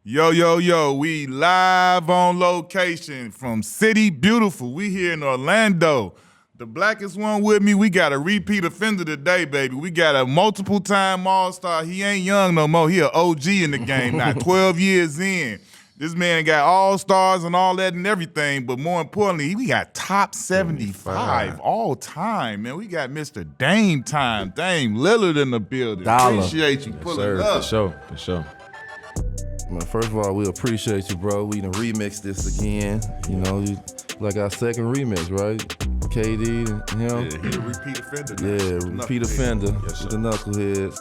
Yo, yo, yo, we live on location from City Beautiful. We here in Orlando. The blackest one with me, we got a repeat offender today, baby. We got a multiple-time All-Star. He ain't young no more. He an OG in the game now, 12 years in. This man got All-Stars and all that and everything, but more importantly, we got top 75 all time, man. We got Mr. Dame Time, Dame Lillard in the building. Dollar. Appreciate you pulling up. For sure. Man, first of all, we appreciate you, bro. We done remixed this again. You know, like our second remix, right? KD and him. Yeah, he a repeat offender now. Yeah, repeat offender with the Knuckleheads.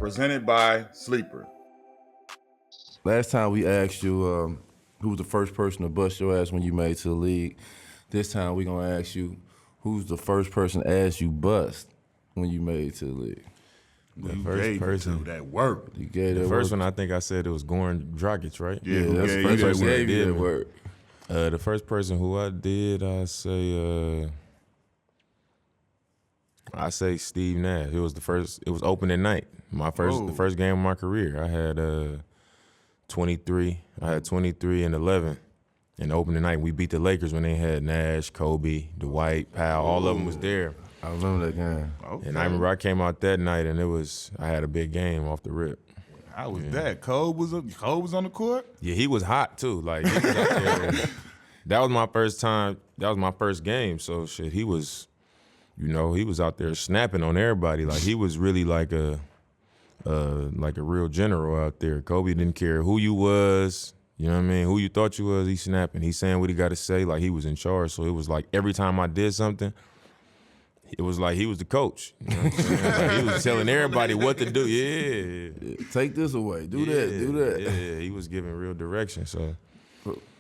Presented by Sleeper. Last time we asked you who was the first person to bust your ass when you made it to the league. This time we gonna ask you who's the first person ass you bust when you made it to the league. The first person that work. You gave The that first work. one, I think I said it was Goran Dragic, right? Yeah, Yeah, that's the first person that gave you that work. The first person who I did, I say Steve Nash. It was the first. It was opening night. The first game of my career. I had 23. I had 23 and 11 in the opening night. We beat the Lakers when they had Nash, Kobe, Dwight, Powell. All of them was there. I remember that game. Okay. And I remember I came out that night and I had a big game off the rip. How was that? Cole was on the court? Yeah, he was hot too. Like he was out there. That was my first time. That was my first game. So shit, he was, he was out there snapping on everybody. Like he was really like a real general out there. Kobe didn't care who you was. You know what I mean? Who you thought you was, he snapping. He saying what he got to say. Like he was in charge. So it was like every time I did something, it was like he was the coach. You know what I'm saying? Like he was telling everybody what to do. Yeah. Take this away. Do that. Yeah, he was giving real direction. So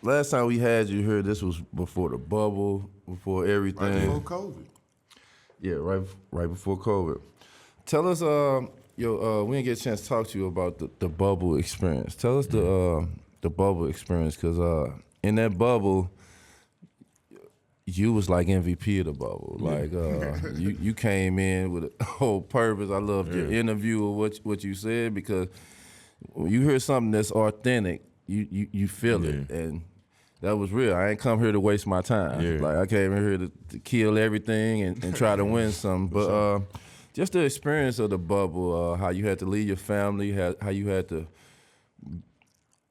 Last time we had you here, this was before the bubble, before everything. Right before COVID. Yeah, right before COVID. Tell us, we didn't get a chance to talk to you about the bubble experience. Tell us the bubble experience, because in that bubble, you was like MVP of the bubble. Like you came in with a whole purpose. I loved your interview of what you said, because when you hear something that's authentic, you feel it, and that was real. I ain't come here to waste my time. Yeah. Like I came in here to kill everything and try to win something. But just the experience of the bubble, how you had to leave your family, how you had to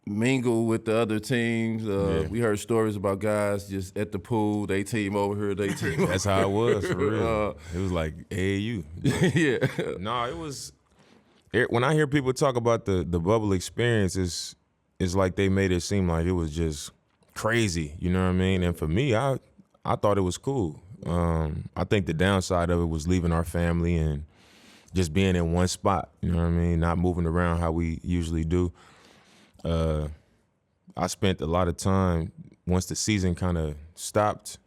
mingle with the other teams. We heard stories about guys just at the pool, they team over here, they team over. that's how it was for real. It was like AAU. Yeah. No, it was. When I hear people talk about the bubble experience, it's like they made it seem like it was just crazy. You know what I mean? And for me, I thought it was cool. I think the downside of it was leaving our family and just being in one spot. You know what I mean? Not moving around how we usually do. I spent a lot of time once the season kind of stopped.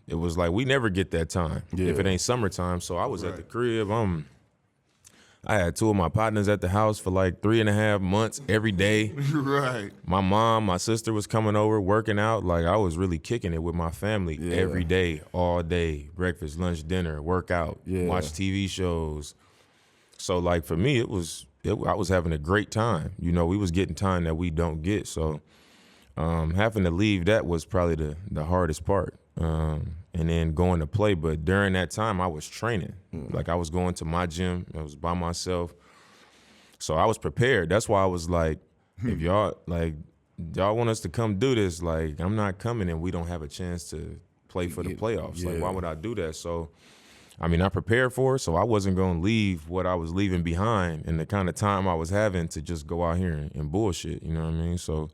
It was like we never get that time if it ain't summertime. So I was at the crib. I had two of my partners at the house for like 3.5 months every day. Right. My mom, my sister was coming over, working out. Like I was really kicking it with my family every day, all day. Breakfast, lunch, dinner, workout, watch TV shows. So like for me, I was having a great time. We was getting time that we don't get. So having to leave, that was probably the hardest part. And then going to play. But during that time, I was training. Like I was going to my gym. I was by myself. So I was prepared. That's why I was like, if y'all want us to come do this, like I'm not coming and we don't have a chance to play for the playoffs. Like why would I do that? So, I mean, I prepared for it, so I wasn't going to leave what I was leaving behind and the kind of time I was having to just go out here and bullshit, you know what I mean? So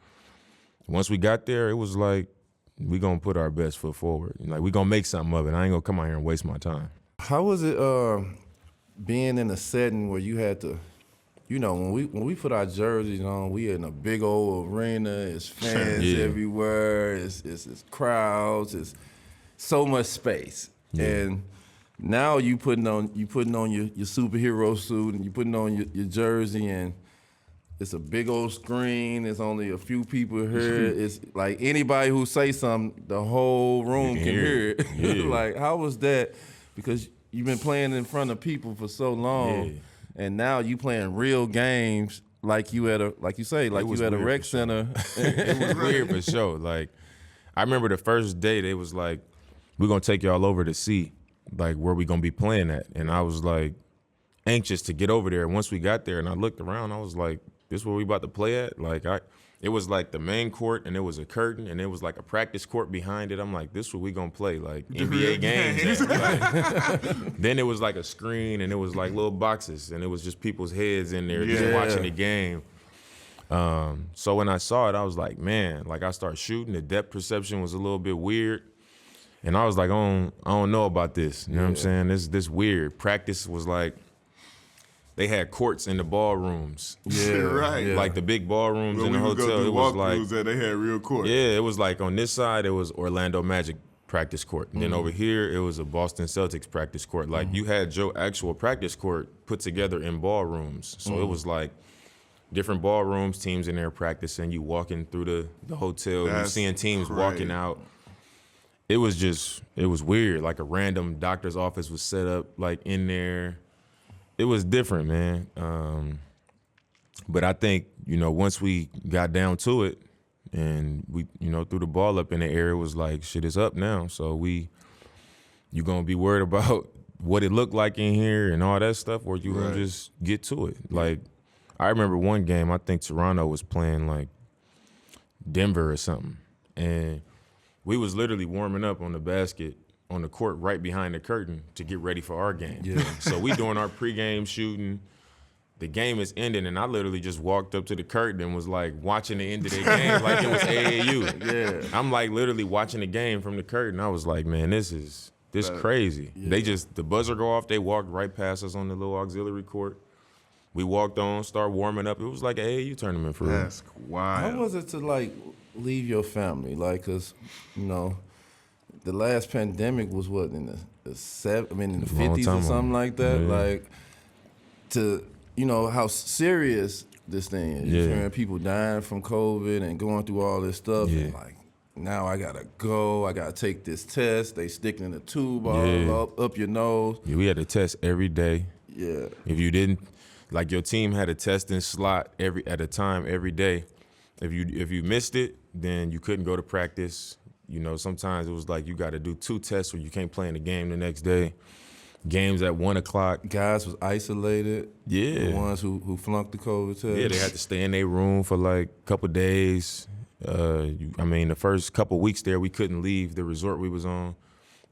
once we got there, it was like, we going to put our best foot forward. Like, we going to make something of it. I ain't going to come out here and waste my time. How was it being in a setting where you had to, when we put our jerseys on, we in a big old arena, it's fans everywhere, it's crowds, it's so much space. Yeah. And now you putting on your superhero suit and you putting on your jersey, and it's a big old screen. There's only a few people here. It's like anybody who say something, the whole room can hear it. Yeah. Like, how was that? Because you've been playing in front of people for so long, Yeah. and now you playing real games like you at a rec center. It was weird for sure. Like, I remember the first day they was like, "We're gonna take y'all over to see like where we gonna be playing at," and I was like anxious to get over there. Once we got there, and I looked around, I was like, "This where we about to play at?" Like it was like the main court, and it was a curtain, and it was like a practice court behind it. I'm like, "This where we gonna play like NBA games?" Like, then it was like a screen, and it was like little boxes, and it was just people's heads in there just watching the game. So when I saw it, I was like, man, like I started shooting. The depth perception was a little bit weird. And I was like, I don't know about this. You know what I'm saying? This weird. Practice was like, they had courts in the ballrooms. Yeah, right. Yeah. Like the big ballrooms When in the we would go hotel. do It was like, walkthroughs that they had real court. yeah, it was like on this side, it was Orlando Magic practice court. And then over here, it was a Boston Celtics practice court. Like you had your actual practice court put together in ballrooms. So it was like different ballrooms, teams in there practicing. You walking through the hotel, you That's seeing teams crazy. walking out. It was weird. Like a random doctor's office was set up like in there. It was different, man. But I think, once we got down to it and we, threw the ball up in the air, it was like, shit is up now. So you gonna be worried about what it looked like in here and all that stuff, or you gonna just get to it. Like, I remember one game, I think Toronto was playing like Denver or something. And we was literally warming up on the basket on the court right behind the curtain to get ready for our game. Yeah. So we doing our pregame shooting. The game is ending, and I literally just walked up to the curtain and was like watching the end of the game like it was AAU. Yeah. I'm like literally watching the game from the curtain. I was like, man, this crazy. Yeah. The buzzer go off, they walked right past us on the little auxiliary court. We walked on, started warming up. It was like an AAU tournament for real. That's wild. How was it to like leave your family? Like, cause the last pandemic was what in the Long 50s time or something ago. like that. Yeah. Like to how serious this thing is. Yeah. Hearing people dying from COVID and going through all this stuff. Yeah. And like now I gotta go. I gotta take this test. They sticking the tube all Yeah. up your nose. Yeah, we had a test every day. Yeah. If you didn't, like your team had a testing slot at a time every day. If you missed it, then you couldn't go to practice. Sometimes it was like you got to do 2 tests or you can't play in the game the next day. Games at 1:00. Guys was isolated. Yeah. The ones who flunked the COVID test. Yeah, they had to stay in their room for like a couple days. The first couple weeks there, we couldn't leave the resort we was on.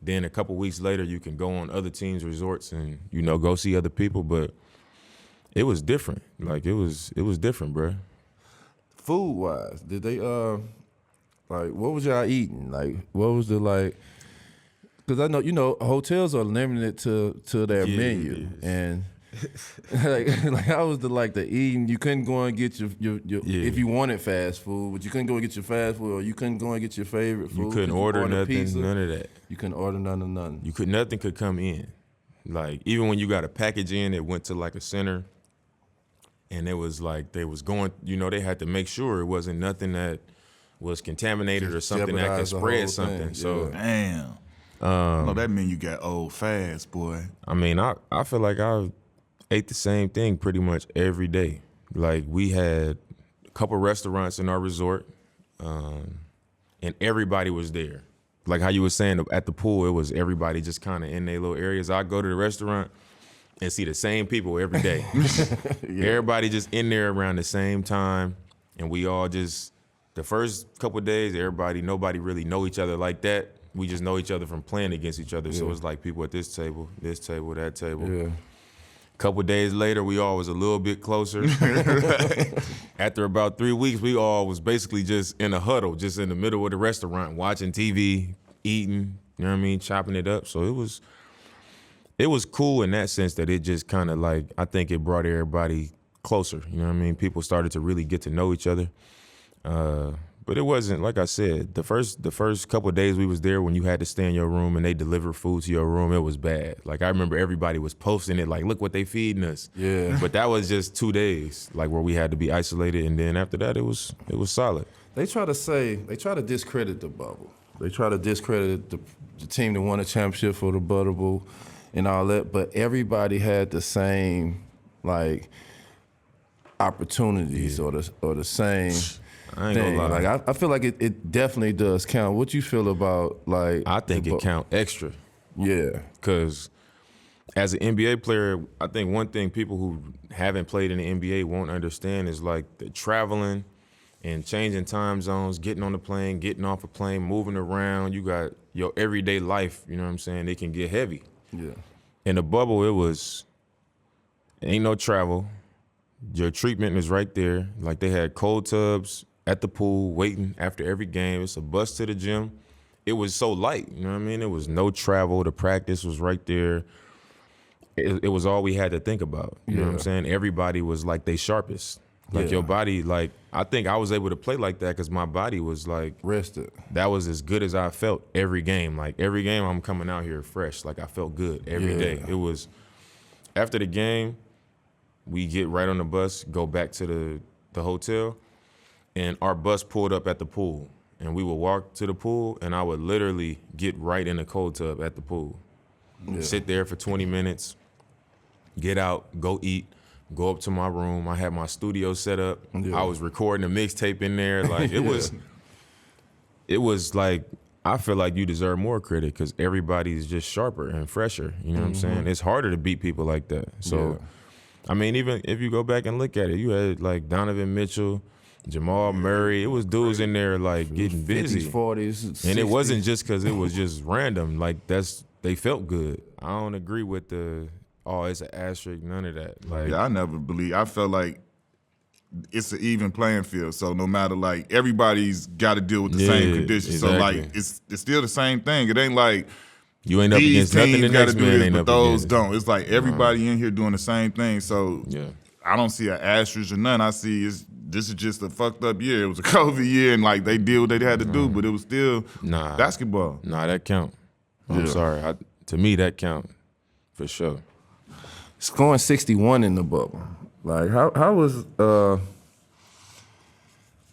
Then a couple weeks later, you can go on other teams' resorts and go see other people. But it was different. Like it was different, bro. Food wise, did they like what was y'all eating? Like what was the like? Because I know hotels are limited to their menu, and like how was the eating? You couldn't go and get your if you wanted fast food, but you couldn't go and get your fast food, or you couldn't go and get your favorite food. You couldn't order nothing, pizza. none of that. You couldn't order none of nothing. Nothing could come in. Like even when you got a package in, it went to like a center. And it was like they was going, they had to make sure it wasn't nothing that was contaminated or something that could jeopardize the spread whole something. thing, So, Damn. No, that mean you got old fast, boy. I feel like I ate the same thing pretty much every day. Like we had a couple restaurants in our resort, and everybody was there. Like how you were saying at the pool, it was everybody just kind of in their little areas. I go to the restaurant and see the same people every day. Everybody just in there around the same time, and we all just the first couple of days, nobody really know each other like that. We just know each other from playing against each other. So it's like people at this table, that table. Yeah. Couple days later, we all was a little bit closer. After about 3 weeks, we all was basically just in a huddle, just in the middle of the restaurant, watching TV, eating, chopping it up. So it was cool in that sense that it just kind of like, I think it brought everybody closer. People started to really get to know each other. But it wasn't, like I said, the first couple of days we was there when you had to stay in your room and they delivered food to your room, it was bad. Like I remember everybody was posting it like, look what they feeding us. Yeah. But that was just 2 days, like where we had to be isolated, and then after that it was solid. They try to discredit the bubble. They try to discredit the team that won a championship for the bubble. and all that, but everybody had the same like opportunities or the same I ain't thing. gonna lie. Like I feel like it definitely does count. What you feel about like? I think it count extra. Yeah, Because as an NBA player, I think one thing people who haven't played in the NBA won't understand is like the traveling and changing time zones, getting on the plane, getting off a plane, moving around. You got your everyday life, you know what I'm saying? It can get heavy. yeah, In the bubble, ain't no travel. Your treatment is right there. Like they had cold tubs at the pool waiting after every game. It's a bus to the gym. It was so light, you know what I mean? It was no travel. The practice was right there. It was all we had to think about. You know what I'm saying? Everybody was like they sharpest. Like your body, like I think I was able to play like that because my body was like rested. that was as good as I felt every game. Like every game I'm coming out here fresh. Like I felt good every day. It was after the game, we get right on the bus, go back to the hotel, and our bus pulled up at the pool. And we would walk to the pool, and I would literally get right in the cold tub at the pool. Sit there for 20 minutes, get out, go eat, go up to my room. I had my studio set up. I was recording a mixtape in there. Like it was like, I feel like you deserve more credit because everybody's just sharper and fresher. You know what I'm saying? It's harder to beat people like that. So, I mean, even if you go back and look at it, you had like Donovan Mitchell, Jamal Murray. It was dudes in there like getting busy. 50s, 40s, 60s. And it wasn't just because it was just random. Like they felt good. I don't agree with it's an asterisk, none of that. Like Yeah, I never believe. I felt like it's an even playing field. So no matter like everybody's got to deal with the same conditions. Exactly. So like it's still the same thing. It ain't like you ain't up these against nothing the teams got next to do man this, ain't but up those against. don't. It's like everybody in here doing the same thing. So I don't see an asterisk or none. I see this is just a fucked up year. It was a COVID year, and like they did what they had to do, but it was still basketball. Nah, that count. I'm sorry. To me, that count for sure. Scoring 61 in the bubble. Like how was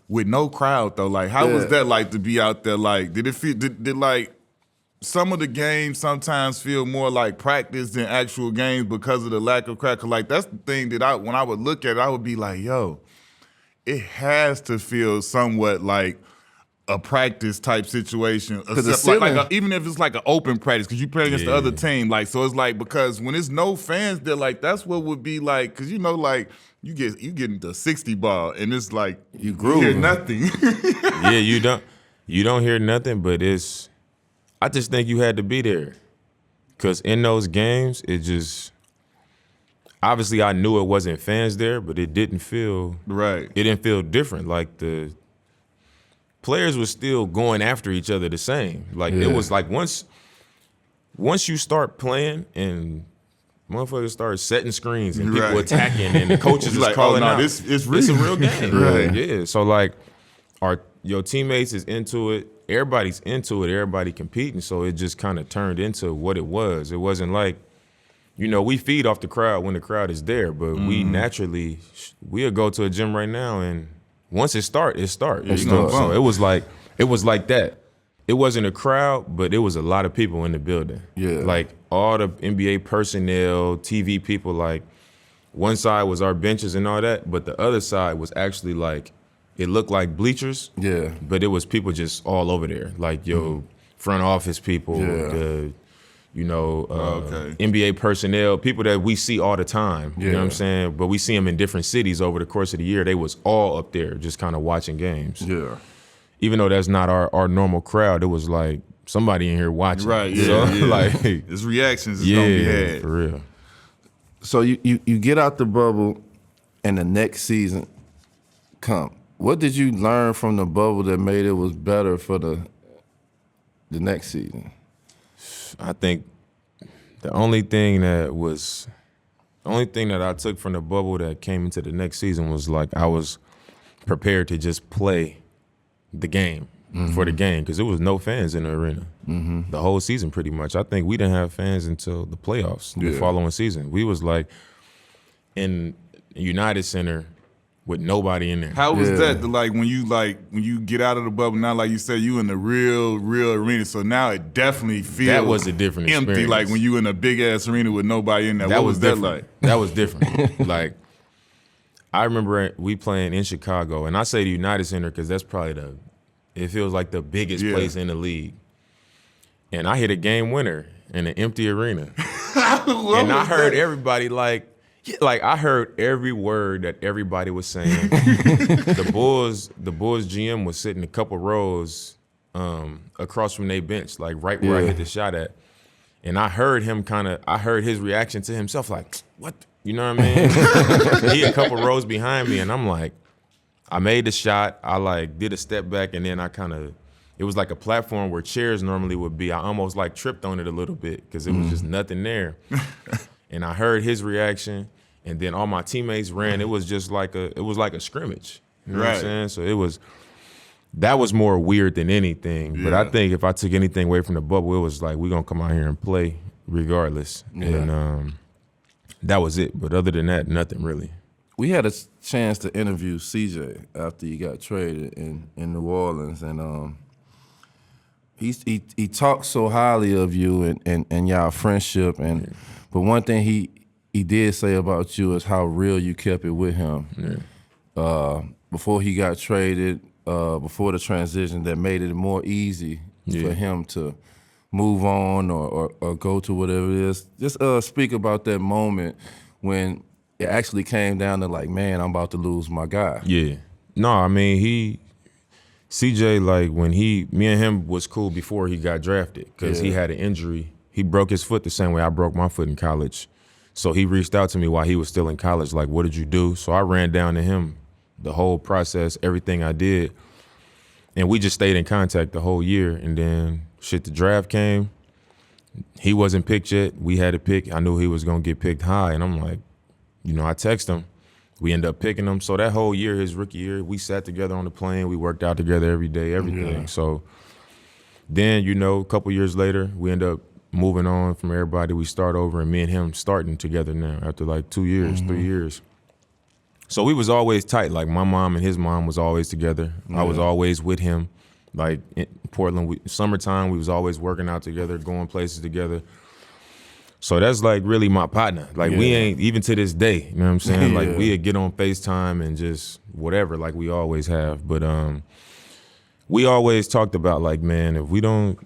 With no crowd though, like how was that like to be out there? Like did it feel did like some of the games sometimes feel more like practice than actual games because of the lack of crowd? 'Cause like that's the thing that when I would look at it, I would be like, yo, it has to feel somewhat like a practice type situation, even if it's like an open practice, because you play against the other team. Like, so it's like, because when there's no fans there, like that's what would be like, because you know, like you getting the 60 ball, and it's like you hear nothing. You don't hear nothing, but I just think you had to be there, because in those games, obviously I knew it wasn't fans there, but it didn't feel right. It didn't feel different. Like the players were still going after each other the same. Like it was like once you start playing and motherfuckers start setting screens and people attacking and the coaches is calling out. It's It's a real game. Right. Yeah. So like your teammates is into it. Everybody's into it. Everybody competing. So it just kind of turned into what it was. It wasn't like, we feed off the crowd when the crowd is there, but we naturally, we'll go to a gym right now and once it start, it start. So it was like that. It wasn't a crowd, but it was a lot of people in the building. Yeah. Like all the NBA personnel, TV people, like one side was our benches and all that, but the other side was actually like, it looked like bleachers. Yeah. But it was people just all over there. Like your front office people, NBA personnel, people that we see all the time. You know what I'm saying? But we see them in different cities over the course of the year. They was all up there just kind of watching games. Yeah. Even though that's not our normal crowd, it was like somebody in here watching. Right, Like his reactions is gonna be had. For real. So you get out the bubble and the next season come. What did you learn from the bubble that made it was better for the next season? I think the only thing that I took from the bubble that came into the next season was like I was prepared to just play the game for the game, because there was no fans in the arena the whole season pretty much. I think we didn't have fans until the playoffs the following season. We was like in United Center with nobody in there. How was that? When you get out of the bubble now, like you said, you in the real arena. So now it definitely feels That was a different empty. experience. Like when you in a big ass arena with nobody in there. That What was that different. like? That was different. Like, I remember we playing in Chicago, and I say the United Center because that's probably it feels like the biggest place in the league. And I hit a game winner in an empty arena. And I heard everybody like I heard every word that everybody was saying. The Bulls GM was sitting a couple rows across from their bench, like right where I hit the shot at. And I heard his reaction to himself, like, what? You know what I mean? He a couple rows behind me, and I'm like, I made the shot. I like did a step back, and then it was like a platform where chairs normally would be. I almost like tripped on it a little bit because it was just nothing there. And I heard his reaction, and then all my teammates ran. It was just like a scrimmage. You know what I'm saying? So that was more weird than anything. But I think if I took anything away from the bubble, it was like, we're gonna come out here and play regardless. Yeah. And that was it. But other than that, nothing really. We had a chance to interview CJ after he got traded in New Orleans, and he talked so highly of you and y'all friendship, but one thing he did say about you is how real you kept it with him. Yeah. Before he got traded, before the transition, that made it more easy for him to move on or go to whatever it is. Just speak about that moment when it actually came down to like, man, I'm about to lose my guy. Yeah. No, I mean, CJ, like when me and him was cool before he got drafted because he had an injury. He broke his foot the same way I broke my foot in college. So he reached out to me while he was still in college, like, what did you do? So I ran down to him, the whole process, everything I did. And we just stayed in contact the whole year. And then the draft came. He wasn't picked yet. We had a pick. I knew he was going to get picked high. And I'm like, I text him. We ended up picking him. So that whole year, his rookie year, we sat together on the plane. We worked out together every day, everything. Yeah. So then, a couple years later, we end up moving on from everybody. We start over, and me and him starting together now after like 2 years, 3 years. So we was always tight. Like my mom and his mom was always together. I was always with him. Like in Portland, summertime, we was always working out together, going places together. So that's like really my partner. Like we ain't, even to this day, you know what I'm saying? Like we'd get on FaceTime and just whatever, like we always have. But we always talked about like, man, if we don't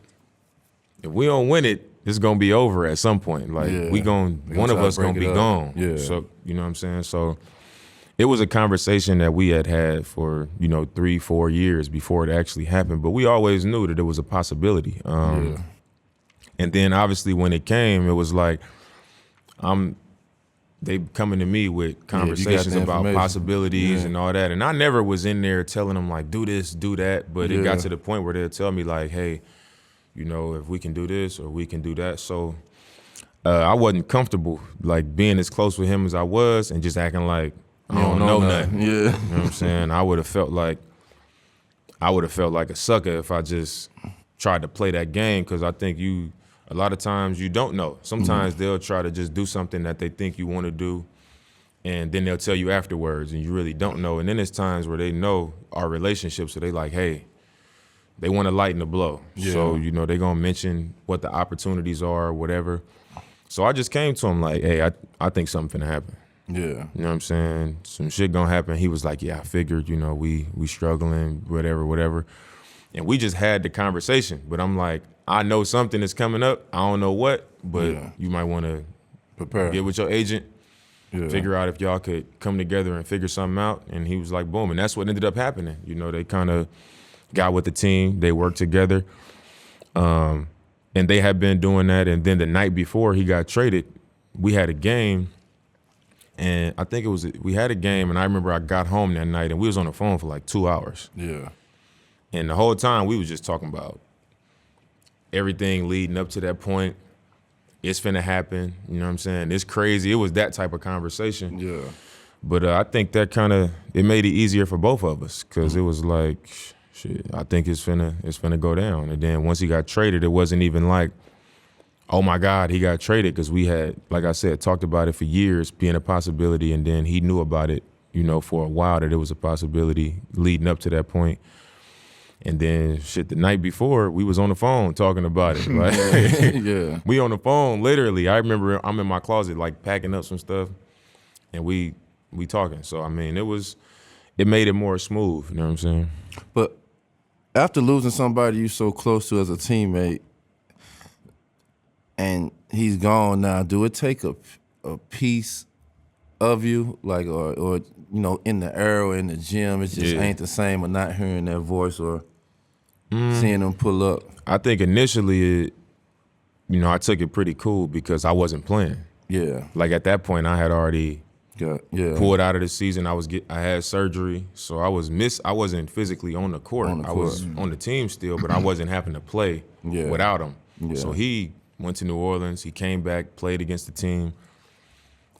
win it, it's gonna be over at some point. Like one of us gonna be gone. Yeah. So you know what I'm saying? So it was a conversation that we had for 3-4 years before it actually happened. But we always knew that it was a possibility. And then obviously when it came, it was like they coming to me with conversations about possibilities and all that. And I never was in there telling them like, do this, do that. But it got to the point where they'll tell me like, hey, if we can do this or we can do that. So I wasn't comfortable like being as close with him as I was and just acting like I don't know nothing. Yeah. You know what I'm saying? I would have felt like a sucker if I just tried to play that game, because I think a lot of times you don't know. Sometimes they'll try to just do something that they think you want to do, and then they'll tell you afterwards, and you really don't know. And then there's times where they know our relationship, so they like, hey, they want to lighten the blow. Yeah. So, they're going to mention what the opportunities are or whatever. So I just came to him like, hey, I think something finna happen. Yeah. You know what I'm saying? Some shit gonna happen. He was like, yeah, I figured, we struggling, whatever. And we just had the conversation. But I'm like, I know something is coming up. I don't know what, but you might want to prepare. Get with your agent, figure out if y'all could come together and figure something out. And he was like, boom. And that's what ended up happening. They kind of got with the team. They worked together. And they had been doing that. And then the night before he got traded, we had a game. And I think we had a game, and I remember I got home that night, and we was on the phone for like 2 hours. Yeah. And the whole time we was just talking about everything leading up to that point. It's finna happen. You know what I'm saying? It's crazy. It was that type of conversation. Yeah. But I think that it made it easier for both of us, because it was like, shit, I think it's finna go down. And then once he got traded, it wasn't even like, oh my God, he got traded, because we had, like I said, talked about it for years being a possibility, and then he knew about it for a while that it was a possibility leading up to that point. And then the night before, we was on the phone talking about it. Like, Yeah. we on the phone, literally. I remember I'm in my closet, like, packing up some stuff, and we talking. So, I mean, it made it more smooth, you know what I'm saying? But after losing somebody you so close to as a teammate, and he's gone now, do it take a piece of you, like, or in the air or in the gym, it just ain't the same, or not hearing that voice or seeing him pull up? I think initially, I took it pretty cool because I wasn't playing. Yeah. Like, at that point, I had already pulled out of the season. I had surgery, so I wasn't physically on the court. I was on the team still, but I wasn't having to play without him. Yeah. So he went to New Orleans. He came back, played against the team.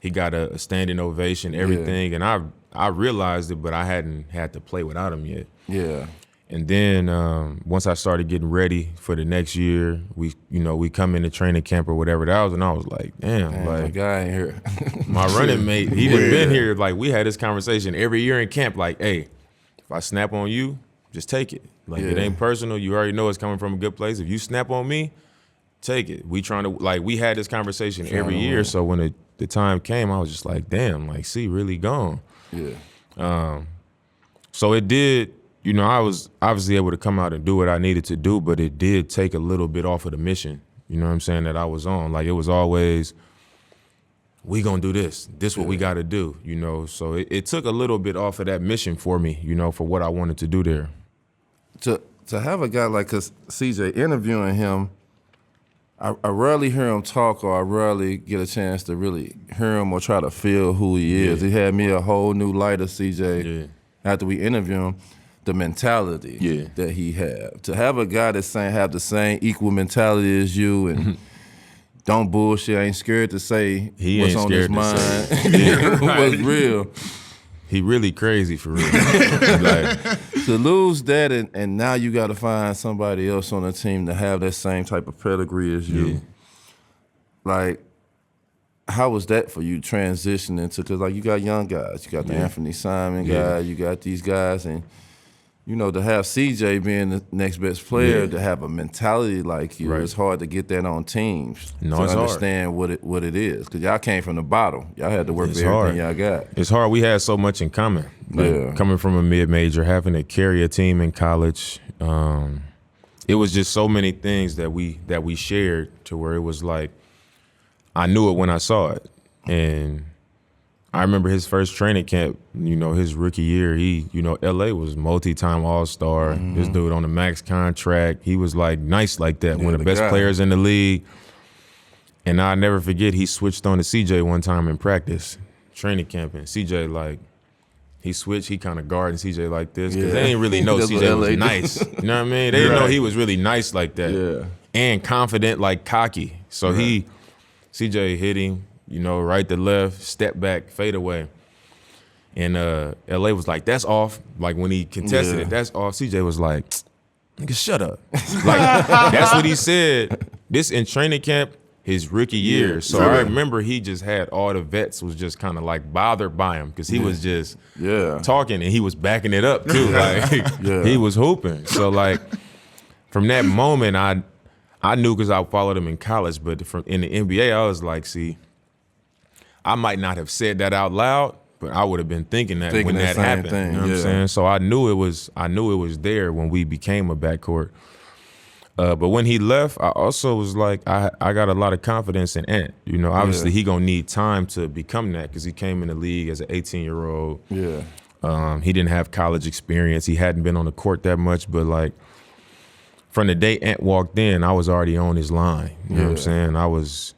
He got a standing ovation, everything, and I realized it, but I hadn't had to play without him yet. Yeah. And then once I started getting ready for the next year, we come into training camp or whatever that was, and I was like, damn, like, my guy ain't here. my running mate, he done been here. Like, we had this conversation every year in camp, like, hey, if I snap on you, just take it. Like, it ain't personal. You already know it's coming from a good place. If you snap on me, take it. We had this conversation every year. So when the time came, I was just like, damn, like, C really gone. Yeah. So it did, I was obviously able to come out and do what I needed to do, but it did take a little bit off of the mission, you know what I'm saying, that I was on. Like, it was always, we gonna do this. This what we gotta do, So it took a little bit off of that mission for me, for what I wanted to do there. To have a guy like, cause CJ, interviewing him, I rarely hear him talk, or I rarely get a chance to really hear him or try to feel who he is. He had me a whole new light of CJ after we interviewed him. The mentality that he had. To have a guy that's have the same equal mentality as you and don't bullshit, ain't scared to say what's on his mind. What's real. He really crazy for real. Like, to lose that and now you got to find somebody else on the team to have that same type of pedigree as you. Yeah. Like, how was that for you transitioning to, because like you got young guys, you got the Anthony Simon guy, you got these guys, and to have CJ being the next best player, to have a mentality like you, it's hard to get that on teams to understand what it is. Because y'all came from the bottom. Y'all had to work for everything y'all got. It's hard. We had so much in common. Like, coming from a mid-major, having to carry a team in college, it was just so many things that we shared to where it was like, I knew it when I saw it. And I remember his first training camp, his rookie year, LA was multi-time All-Star. This dude on the max contract. He was like nice like that, one of the best players in the league. And I'll never forget, he switched on to CJ one time in practice, training camp, and CJ, like, he switched, he kind of guarding CJ like this, because they didn't really know CJ was nice. You know what I mean? They didn't know he was really nice like that. Yeah. And confident, like cocky. So CJ hit him, right to left, step back, fade away. And LA was like, that's off. Like, when he contested it, that's off. CJ was like, nigga, shut up. Like, that's what he said. This in training camp, his rookie year. So I remember he just had all the vets was just kind of like bothered by him because he was just talking and he was backing it up too. Like, he was hooping. So, like, from that moment, I knew because I followed him in college, but in the NBA, I was like, see, I might not have said that out loud, but I would have been thinking that when that happened. You know what I'm saying? So I knew it was there when we became a backcourt. But when he left, I also was like, I got a lot of confidence in Ant. Obviously he gonna need time to become that because he came in the league as an 18-year-old. Yeah. He didn't have college experience. He hadn't been on the court that much, but like, from the day Ant walked in, I was already on his line. You know what I'm saying?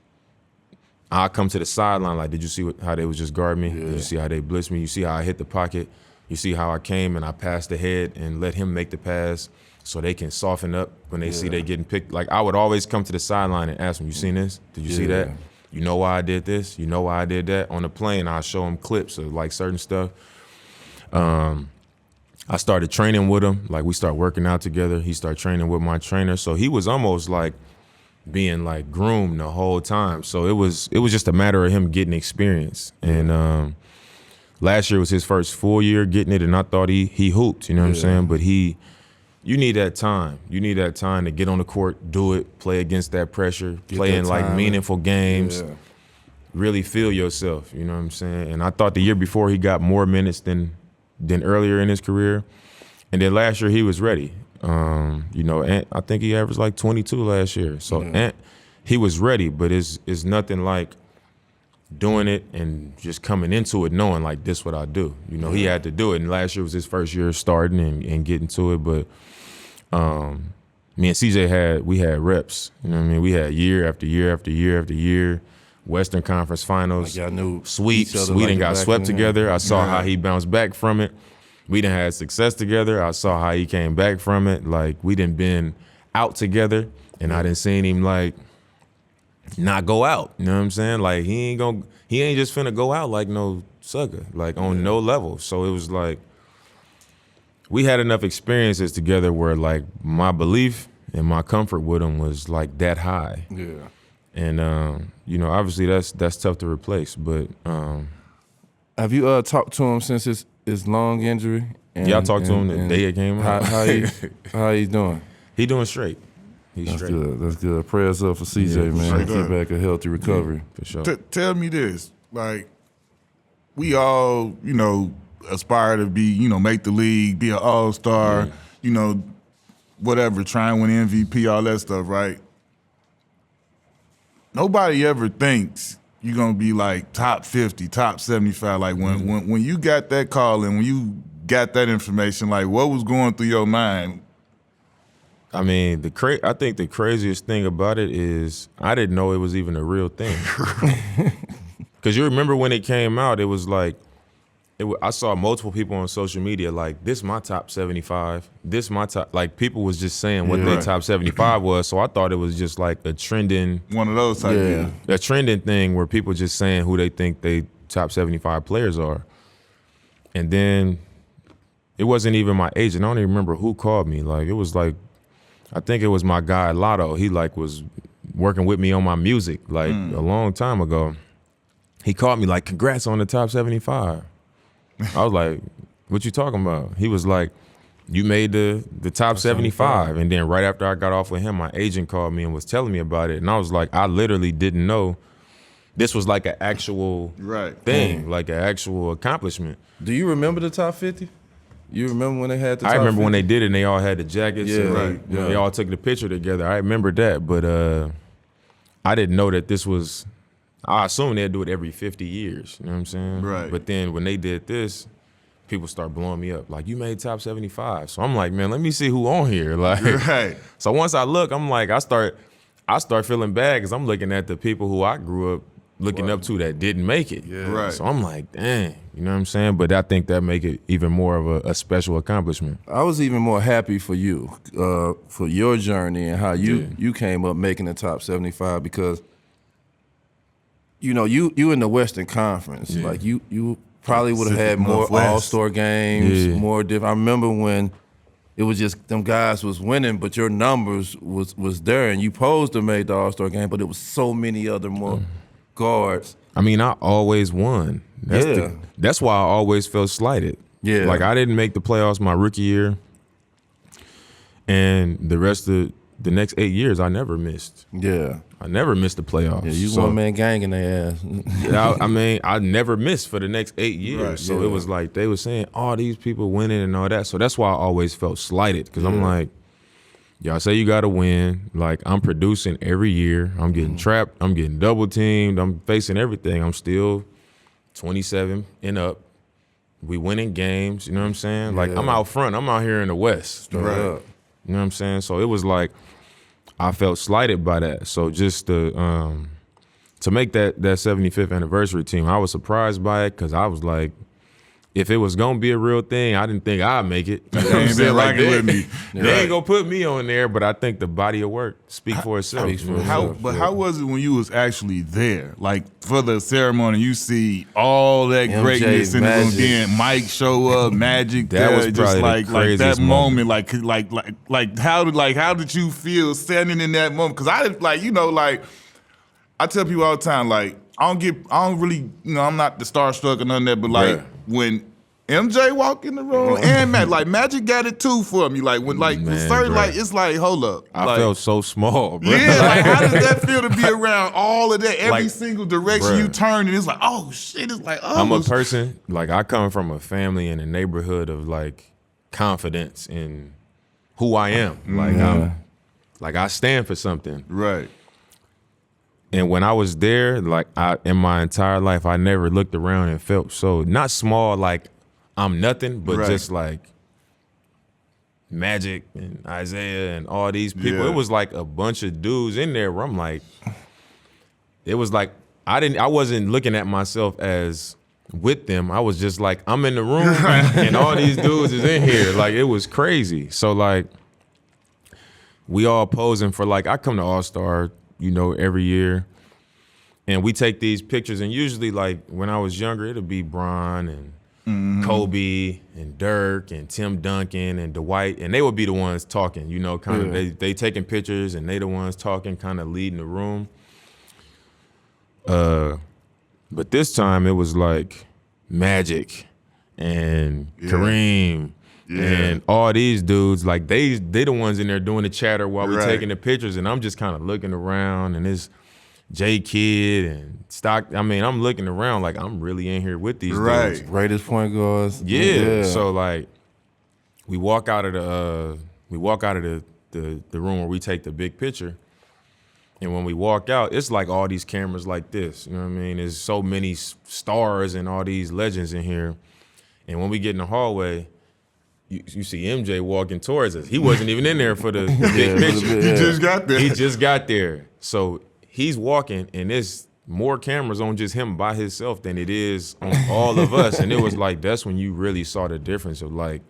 I come to the sideline like, did you see how they was just guarding me? Did you see how they blitzed me? You see how I hit the pocket? You see how I came and I passed ahead and let him make the pass so they can soften up when they see they getting picked. Like, I would always come to the sideline and ask them, you seen this? Did you see that? You know why I did this? You know why I did that? On the plane, I'll show him clips of like certain stuff. I started training with him. Like, we started working out together. He started training with my trainer. So he was almost like being like groomed the whole time. So it was just a matter of him getting experience. And last year was his first full year getting it, and I thought he hooped. You know what I'm saying? But you need that time. You need that time to get on the court, do it, play against that pressure, play in like meaningful games, really feel yourself. You know what I'm saying? And I thought the year before he got more minutes than earlier in his career, and then last year he was ready. You know, Ant, I think he averaged like 22 last year. So Ant, he was ready, but it's nothing like doing it and just coming into it knowing like this what I do. You know, he had to do it, and last year was his first year starting and getting to it. But me and CJ had reps. You know what I mean? We had year after year after year after year. Western Conference Finals, like knew sweeps. We done got swept together. I saw how he bounced back from it. We done had success together. I saw how he came back from it. Like, we done been out together, and I done seen him like not go out. You know what I'm saying? Like, he ain't just finna go out like no sucker, like on no level. So it was like we had enough experiences together where like my belief and my comfort with him was like that high. Yeah. And you know, obviously that's tough to replace. But have you talked to him since his long injury? I talked to him the day it came out. How he doing? He doing straight. He's straight. Good. That's good. Prayers up for CJ, man. Get back a healthy recovery. For sure. Tell me this, like, we all, you know, aspire to be, you know, make the league, be an all-star, you know, whatever, try and win MVP, all that stuff, right? Nobody ever thinks you're gonna be like top 50, top 75. Like when you got that call and when you got that information, like what was going through your mind? I mean, I think the craziest thing about it is I didn't know it was even a real thing. Because you remember when it came out, it was like, I saw multiple people on social media like, this my top 75, this my top, like people was just saying what their top 75 was. So I thought it was just like a trending. One of those type deals. A trending thing where people just saying who they think they top 75 players are. And then it wasn't even my agent. I don't even remember who called me. Like, it was like, I think it was my guy Lotto. He like was working with me on my music like a long time ago. He called me like, congrats on the top 75. I was like, what you talking about? He was like, you made the top 75. And then right after I got off with him, my agent called me and was telling me about it. And I was like, I literally didn't know this was like an actual thing, like an actual accomplishment. Do you remember the top 50? You remember when they had the top 50? I remember when they did it and they all had the jackets. Yeah, and they all took the picture together. I remember that, but I didn't know that this was, I assumed they'd do it every 50 years. You know what I'm saying? Right. But then when they did this, people start blowing me up. Like, you made top 75. So I'm like, man, let me see who on here. Like, so once I look, I'm like, I start feeling bad because I'm looking at the people who I grew up looking up to that didn't make it. So I'm like, dang, you know what I'm saying? But I think that make it even more of a special accomplishment. I was even more happy for you, for your journey and how you came up making the top 75 because, you know, you in the Western Conference. Like, you probably would have had more all-star games, more different. I remember when it was just them guys was winning, but your numbers was there, and you posed to make the all-star game, but it was so many other more guards. I mean, I always won. That's why I always felt slighted. Like, I didn't make the playoffs my rookie year, and the rest of the next 8 years, I never missed. I never missed the playoffs. You one-man gang in their ass. I mean, I never missed for the next 8 years. So it was like they were saying, oh, these people winning and all that. So that's why I always felt slighted because I'm like, y'all say you got to win. Like, I'm producing every year. I'm getting trapped. I'm getting double teamed. I'm facing everything. I'm still 27 and up. We winning games. You know what I'm saying? Like, I'm out front. I'm out here in the West. Right. You know what I'm saying? So it was like, I felt slighted by that. So just to make that 75th anniversary team, I was surprised by it because I was like, if it was gonna be a real thing, I didn't think I'd make it. You know what I'm saying? Like, they ain't gonna put me on there, but I think the body of work speak for itself. How was it when you was actually there? Like, for the ceremony, you see all that greatness and then Mike show up, Magic. That was just like that moment. Like how did you feel standing in that moment? Because I tell people all the time, like, I don't really, I'm not the starstruck or none of that, but like when MJ walk in the room and Magic got it too for me. Like when certain it's like, hold up. I felt so small, bro. Yeah, like how does that feel to be around all of that? Every single direction you turn, and it's like, oh shit, it's like, oh. I'm a person, like I come from a family in a neighborhood of like confidence in who I am. Like I stand for something. Right. And when I was there, like in my entire life, I never looked around and felt so not small, like I'm nothing, but just like Magic and Isaiah and all these people. Yeah. It was like a bunch of dudes in there where I'm like, it was like I wasn't looking at myself as with them. I was just like, I'm in the room and all these dudes is in here. Like it was crazy. So like we all posing for like, I come to All-Star, every year. And we take these pictures, and usually, like, when I was younger, it'll be Bron and Kobe and Dirk and Tim Duncan and Dwight, and they would be the ones talking, kind of. They taking pictures, and they the ones talking, kind of leading the room. But this time, it was like Magic and Kareem and all these dudes. Like, they the ones in there doing the chatter while we taking the pictures, and I'm just kind of looking around, and it's J Kidd and Stock. I mean, I'm looking around like I'm really in here with these dudes. Greatest point guards. Yeah. So like, we walk out of the room where we take the big picture, and when we walk out, it's like all these cameras like this. You know what I mean? There's so many stars and all these legends in here, and when we get in the hallway, you see MJ walking towards us. He wasn't even in there for the big picture. He just got there. He just got there. So he's walking, and there's more cameras on just him by himself than it is on all of us. And it was like, that's when you really saw the difference of like,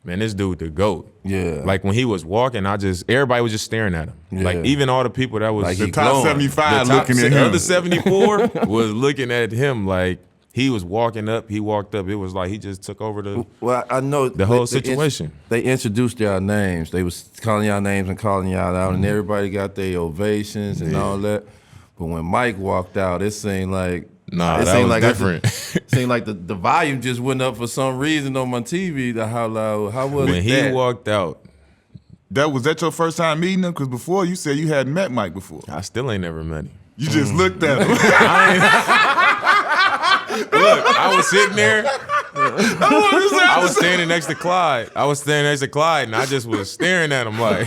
man, this dude the GOAT. Yeah. Like when he was walking, everybody was just staring at him. Yeah. Like even all the people that was like the top 75 looking at him. The other 74 was looking at him like he was walking up, he walked up. It was like he just took over the I know the whole situation. They introduced y'all names. They was calling y'all names and calling y'all out, and everybody got their ovations and all that. But when Mike walked out, it seemed like that was different. It seemed like the volume just went up for some reason on my TV. How loud? How was when he walked out? Was that your first time meeting him? Because before you said you hadn't met Mike before. I still ain't never met him. You just looked at him. Look, I was sitting there. I was standing next to Clyde. And I just was staring at him like,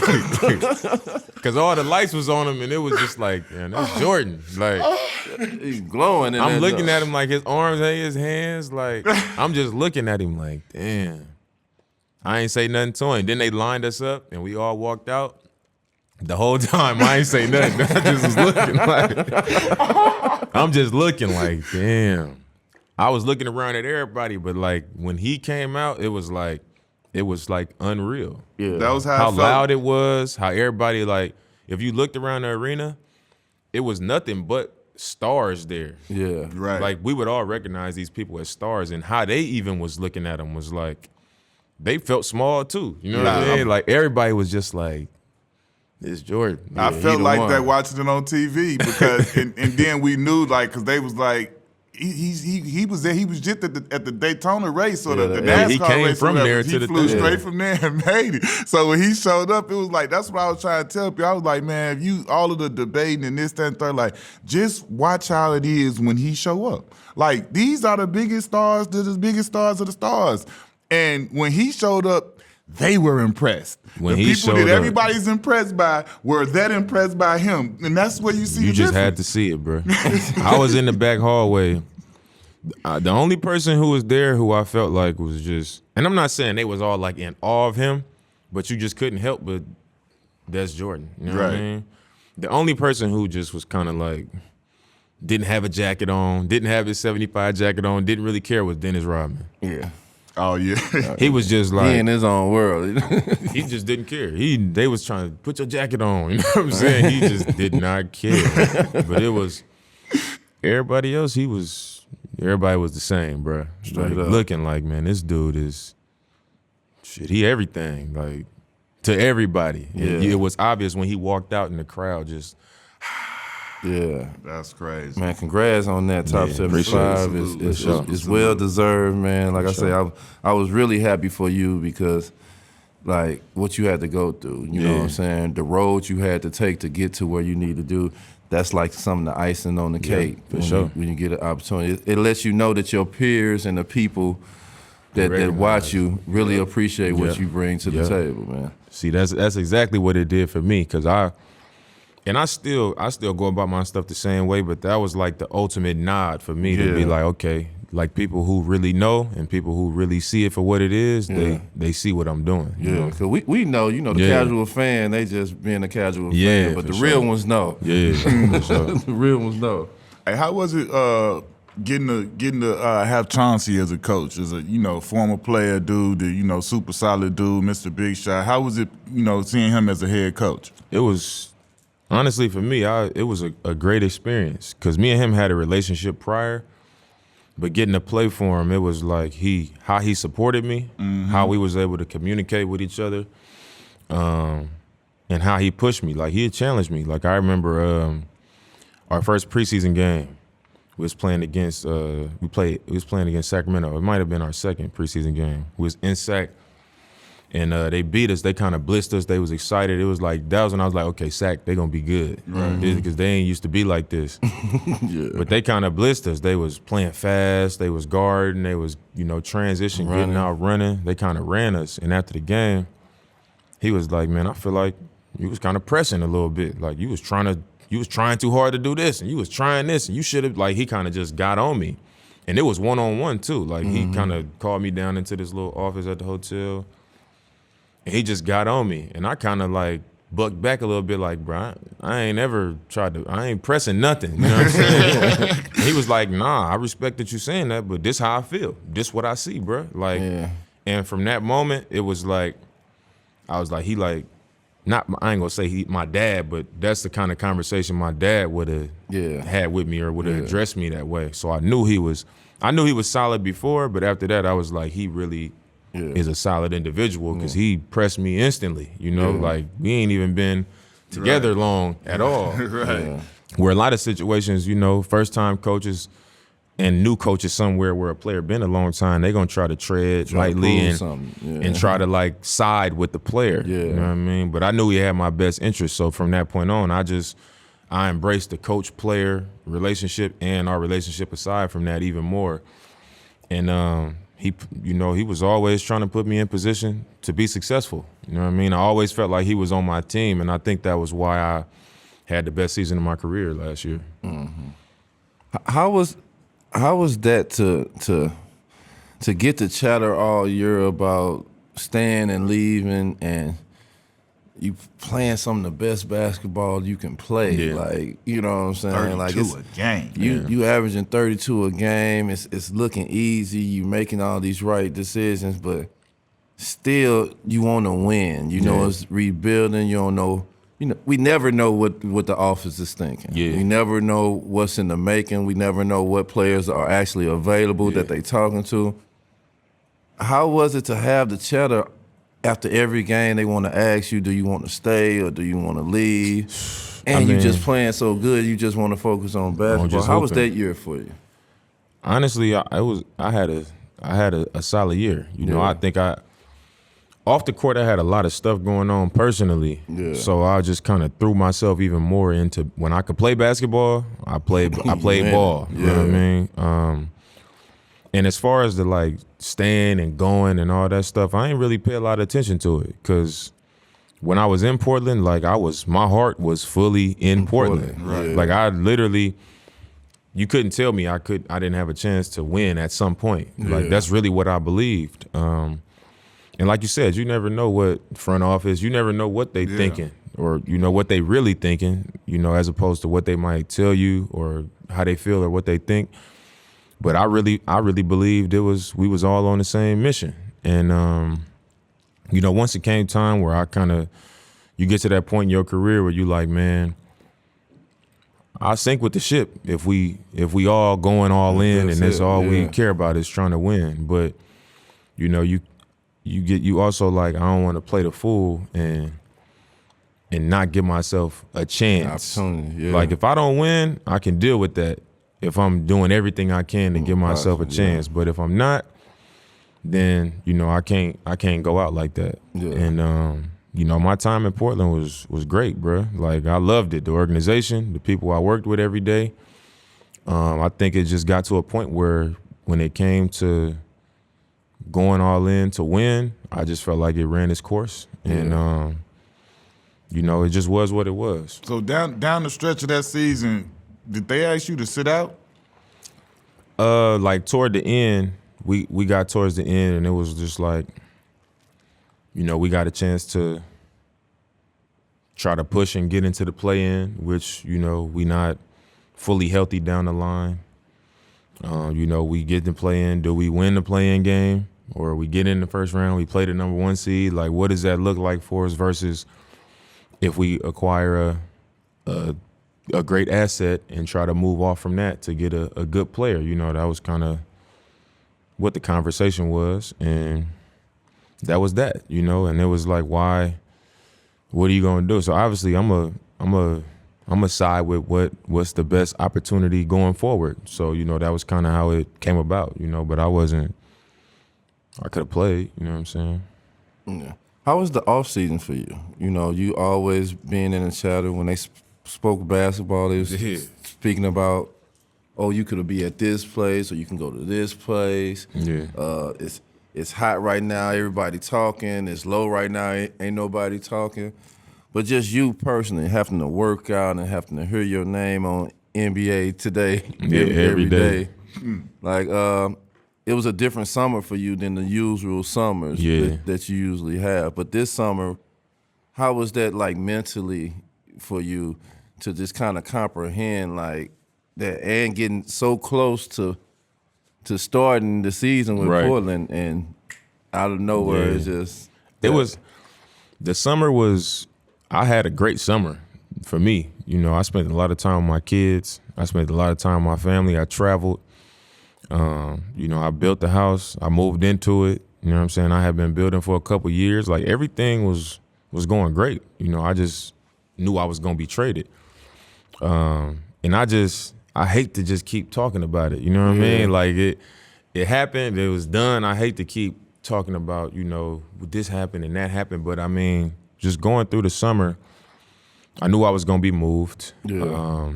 because all the lights was on him, and it was just like, man, that's Jordan. Like, he's glowing. I'm looking at him like his arms ain't his hands. Like, I'm just looking at him like, damn. I ain't say nothing to him. Then they lined us up, and we all walked out. The whole time I ain't say nothing. I just was looking like, I'm just looking like, damn. I was looking around at everybody, but like when he came out, it was like unreal. Yeah. That was how loud it was, how everybody, like, if you looked around the arena, it was nothing but stars there. Yeah. Right. Like we would all recognize these people as stars, and how they even was looking at them was like, they felt small too. You know what I mean? Like everybody was just like, it's Jordan. I felt like that watching it on TV because, and then we knew like, because they was like, he was there. He was just at the Daytona race or the NASCAR he came race. From there he to the flew straight from there and made it. So when he showed up, it was like, that's what I was trying to tell people. I was like, man, if you all of the debating and this, that, and third, like, just watch how it is when he show up. Like, these are the biggest stars, the biggest stars of the stars. And when he showed up, they were impressed. When the he people showed that up, everybody's impressed by were that impressed by him. And that's where you see you the just difference. had to see it, bro. I was in the back hallway. The only person who was there who I felt like was just, and I'm not saying they was all like in awe of him, but you just couldn't help but that's Jordan. You know what I mean? The only person who just was kind of like, didn't have a jacket on, didn't have his 75 jacket on, didn't really care was Dennis Rodman. Yeah. Oh, yeah. He was just like, he in his own world. he just didn't care. They was trying to put your jacket on. You know what I'm saying? He just did not care. But it was, everybody else, everybody was the same, bro. Straight up. Looking like, man, this dude is, shit, he everything. Like, to everybody. Yeah. It was obvious when he walked out in the crowd, just, Yeah. That's crazy. Man, congrats on that top Yeah, 75. appreciate it. It's Salute. well deserved, man. Like I say, sure. I was really happy for you because, like, what you had to go through. You know what I'm saying? The road you had to take to get to where you need to do. That's like some of the icing on the cake when you get an opportunity. It lets you know that your peers and the people that watch you really appreciate what you bring to the table, man. See, that's exactly what it did for me, because I still go about my stuff the same way, but that was like the ultimate nod for me to be like, okay, like people who really know and people who really see it for what it is, they see what I'm doing. You know? Because we know, the casual fan, they just being a casual fan, but the real ones know. Yeah, for sure. The real ones know. Hey, how was it getting to have Chauncey as a coach, as a former player dude, the super solid dude, Mr. Big Shot? How was it seeing him as a head coach? It was honestly for me, it was a great experience because me and him had a relationship prior, but getting to play for him, it was like how he supported me, how we was able to communicate with each other, and how he pushed me. Like he had challenged me. Like I remember our first preseason game. We was playing against Sacramento. It might have been our second preseason game. We was in Sac, and they beat us. They kind of blitzed us. They was excited. It was like that was when I was like, okay, Sac, they gonna be good, because they ain't used to be like this. But they kind of blitzed us. They was playing fast. They was guarding. They was transition, getting out, running. They kind of ran us. And after the game, he was like, man, I feel like you was kind of pressing a little bit. Like you was trying too hard to do this, and you was trying this, and you should have, like, he kind of just got on me. And it was one-on-one, too. Like, he kind of called me down into this little office at the hotel, and he just got on me. And I kind of, like, bucked back a little bit, like, bro, I ain't pressing nothing, you know what I'm saying? He was like, nah, I respect that you saying that, but this how I feel. This what I see, bro. Like, and from that moment, it was like, I was like, I ain't gonna say my dad, but that's the kind of conversation my dad would have had with me or would have addressed me that way. So I knew he was solid before, but after that I was like, he really is a solid individual because he pressed me instantly. Like we ain't even been together long at all. Where a lot of situations, first time coaches and new coaches somewhere where a player been a long time, they gonna try to tread lightly and try to like side with the player. You know what I mean? But I knew he had my best interest. So from that point on, I embraced the coach-player relationship and our relationship aside from that even more. And he was always trying to put me in position to be successful. You know what I mean? I always felt like he was on my team, and I think that was why I had the best season of my career last year. How was that to get the chatter all year about staying and leaving, and you playing some of the best basketball you can play? Like, you know what I'm saying? 32 like a game. You averaging 32 a game. It's looking easy. You making all these right decisions, but still you want to win. It's rebuilding. You don't know. We never know what the office is thinking. We never know what's in the making. We never know what players are actually available that they talking to. How was it to have the chatter after every game? They want to ask you, do you want to stay or do you want to leave? And you just playing so good, you just want to focus on basketball. How was that year for you? Honestly, I had a solid year. I think off the court, I had a lot of stuff going on personally. So I just kind of threw myself even more into when I could play basketball, I played ball. You know what I mean? And as far as the like staying and going and all that stuff, I ain't really pay a lot of attention to it because when I was in Portland, like my heart was fully in Portland. Like I literally, you couldn't tell me I didn't have a chance to win at some point. Like that's really what I believed. And like you said, you never know what front office, you never know what they thinking or, what they really thinking, as opposed to what they might tell you or how they feel or what they think. But I really believed we was all on the same mission. And, once it came time where you get to that point in your career where you like, man, I sink with the ship if we all going all in and that's all we care about is trying to win. But, you also like, I don't want to play the fool and and not give myself a chance. Opportunity, yeah. Like if I don't win, I can deal with that. If I'm doing everything I can to give myself a chance, but if I'm not, then I can't go out like that. Yeah. And my time in Portland was great, bro. Like I loved it. The organization, the people I worked with every day. I think it just got to a point where when it came to going all in to win, I just felt like it ran its course, and it just was what it was. So down the stretch of that season, did they ask you to sit out? Like toward the end, we got towards the end, and it was just like, we got a chance to try to push and get into the play-in, which we not fully healthy down the line. We get the play-in. Do we win the play-in game, or we get in the first round? We play the number 1 seed. Like, what does that look like for us versus if we acquire a great asset and try to move off from that to get a good player? That was kind of what the conversation was, and that was that. And it was like, why? What are you gonna do? So obviously, I'm a side with what's the best opportunity going forward. So that was kind of how it came about. But I could have played. You know what I'm saying? Yeah. How was the off season for you? You always being in the chatter when they spoke basketball. They was speaking about, you could be at this place or you can go to this place. Yeah. It's hot right now. Everybody talking. It's low right now. Ain't nobody talking. But just you personally having to work out and having to hear your name on NBA Today every day. Like, it was a different summer for you than the usual summers that you usually have. But this summer, how was that like mentally for you to just kind of comprehend like that and getting so close to starting the season with Portland, and out of nowhere it's just the summer was. I had a great summer for me. I spent a lot of time with my kids. I spent a lot of time with my family. I traveled. I built the house. I moved into it. You know what I'm saying? I had been building for a couple years. Like everything was going great. I just knew I was gonna be traded. And I hate to just keep talking about it. You know what I mean? Like it happened. It was done. I hate to keep talking about, this happened and that happened. But I mean, just going through the summer, I knew I was gonna be moved. Yeah.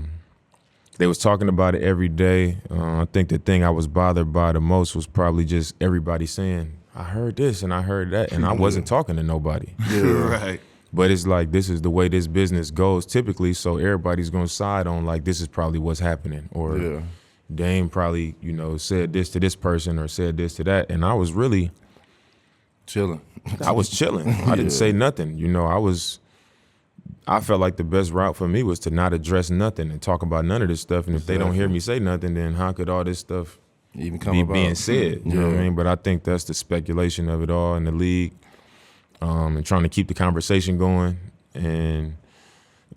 They was talking about it every day. I think the thing I was bothered by the most was probably just everybody saying, I heard this and I heard that, and I wasn't talking to nobody. Right. But it's like, this is the way this business goes typically, so everybody's gonna side on like, this is probably what's happening. Or Dame probably, said this to this person or said this to that. And I was really chilling. I was chilling. I didn't say nothing. I felt like the best route for me was to not address nothing and talk about none of this stuff. And if they don't hear me say nothing, then how could all this stuff even come be about? Being said? You know what I mean? But I think that's the speculation of it all in the league, and trying to keep the conversation going. And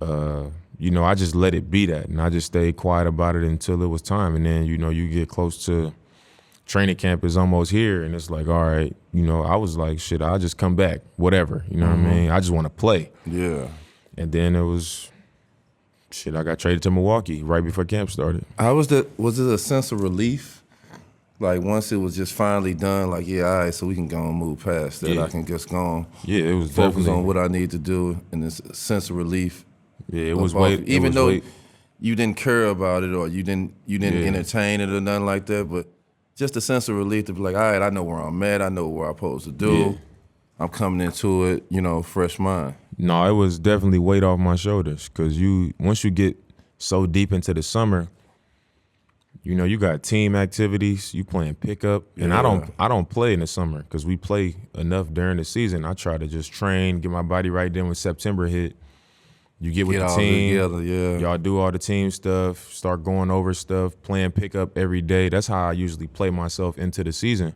I just let it be that, and I just stayed quiet about it until it was time. And then you get close to training camp is almost here, and it's like, all right, I was like, shit, I'll just come back, whatever. You know what I mean? I just want to play. Yeah. And then it was, shit, I got traded to Milwaukee right before camp started. How was that? Was it a sense of relief? Like once it was just finally done, like, all right, so we can go and move past that. I can just go on. Yeah, it was focus definitely on what I need to do, and this sense of relief. Yeah, it was weight. Even though you didn't care about it or you didn't entertain it or nothing like that, but just a sense of relief to be like, all right, I know where I'm at. I know what I'm supposed to do. Yeah. I'm coming into it, fresh mind. No, it was definitely weight off my shoulders, because once you get so deep into the summer, you got team activities, you playing pickup, and I don't play in the summer because we play enough during the season. I try to just train, get my body right. Then when September hit, you get with the team, together, y'all do all the team stuff, start going over stuff, playing pickup every day. That's how I usually play myself into the season.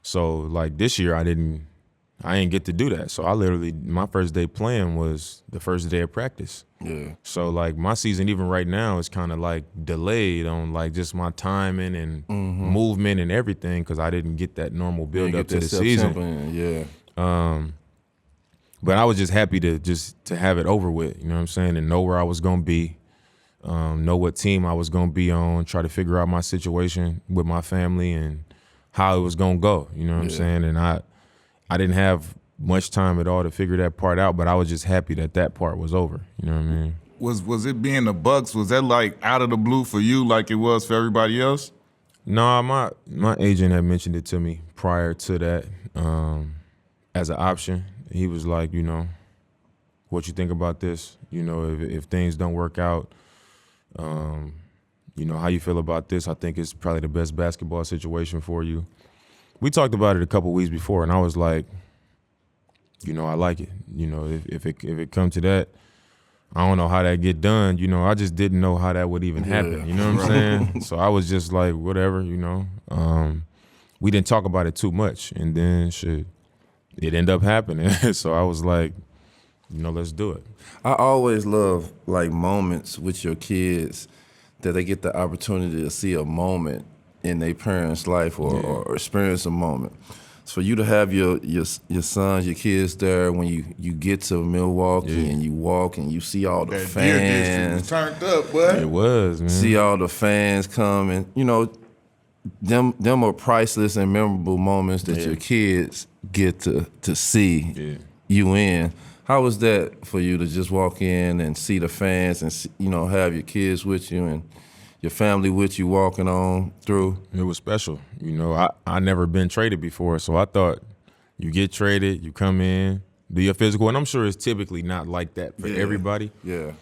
So like this year, I ain't get to do that. So I literally, my first day playing was the first day of practice. Yeah. So like my season, even right now, is kind of like delayed on like just my timing and movement and everything, because I didn't get that normal build up to the season. But I was just happy to have it over with, you know what I'm saying, and know where I was gonna be, know what team I was gonna be on, try to figure out my situation with my family and how it was gonna go, you know what I'm saying? And I didn't have much time at all to figure that part out, but I was just happy that part was over, you know what I mean? Was it being the Bucks, was that like out of the blue for you like it was for everybody else? No, my agent had mentioned it to me prior to that as an option. He was like, you know, what you think about this? You know, if things don't work out, you know, how you feel about this? I think it's probably the best basketball situation for you. We talked about it a couple weeks before, and I was like, you know, I like it. You know, if it come to that, I don't know how that get done. You know, I just didn't know how that would even happen. You know what I'm saying? So I was just like, whatever, you know. We didn't talk about it too much, and then it ended up happening. So I was like, you know, let's do it. I always love like moments with your kids that they get the opportunity to see a moment in their parents' life or experience a moment. So for you to have your sons, your kids there when you get to Milwaukee and you walk and you see all the That Deer District was fans, turned up, boy. It was, man. see all the fans come and you know them are priceless and memorable moments that your kids get to see you in. How was that for you to just walk in and see the fans and see, you know, have your kids with you and your family with you walking on through? It was special. You know, I never been traded before, so I thought you get traded, you come in, do your physical, and I'm sure it's typically not like that for everybody. Yeah.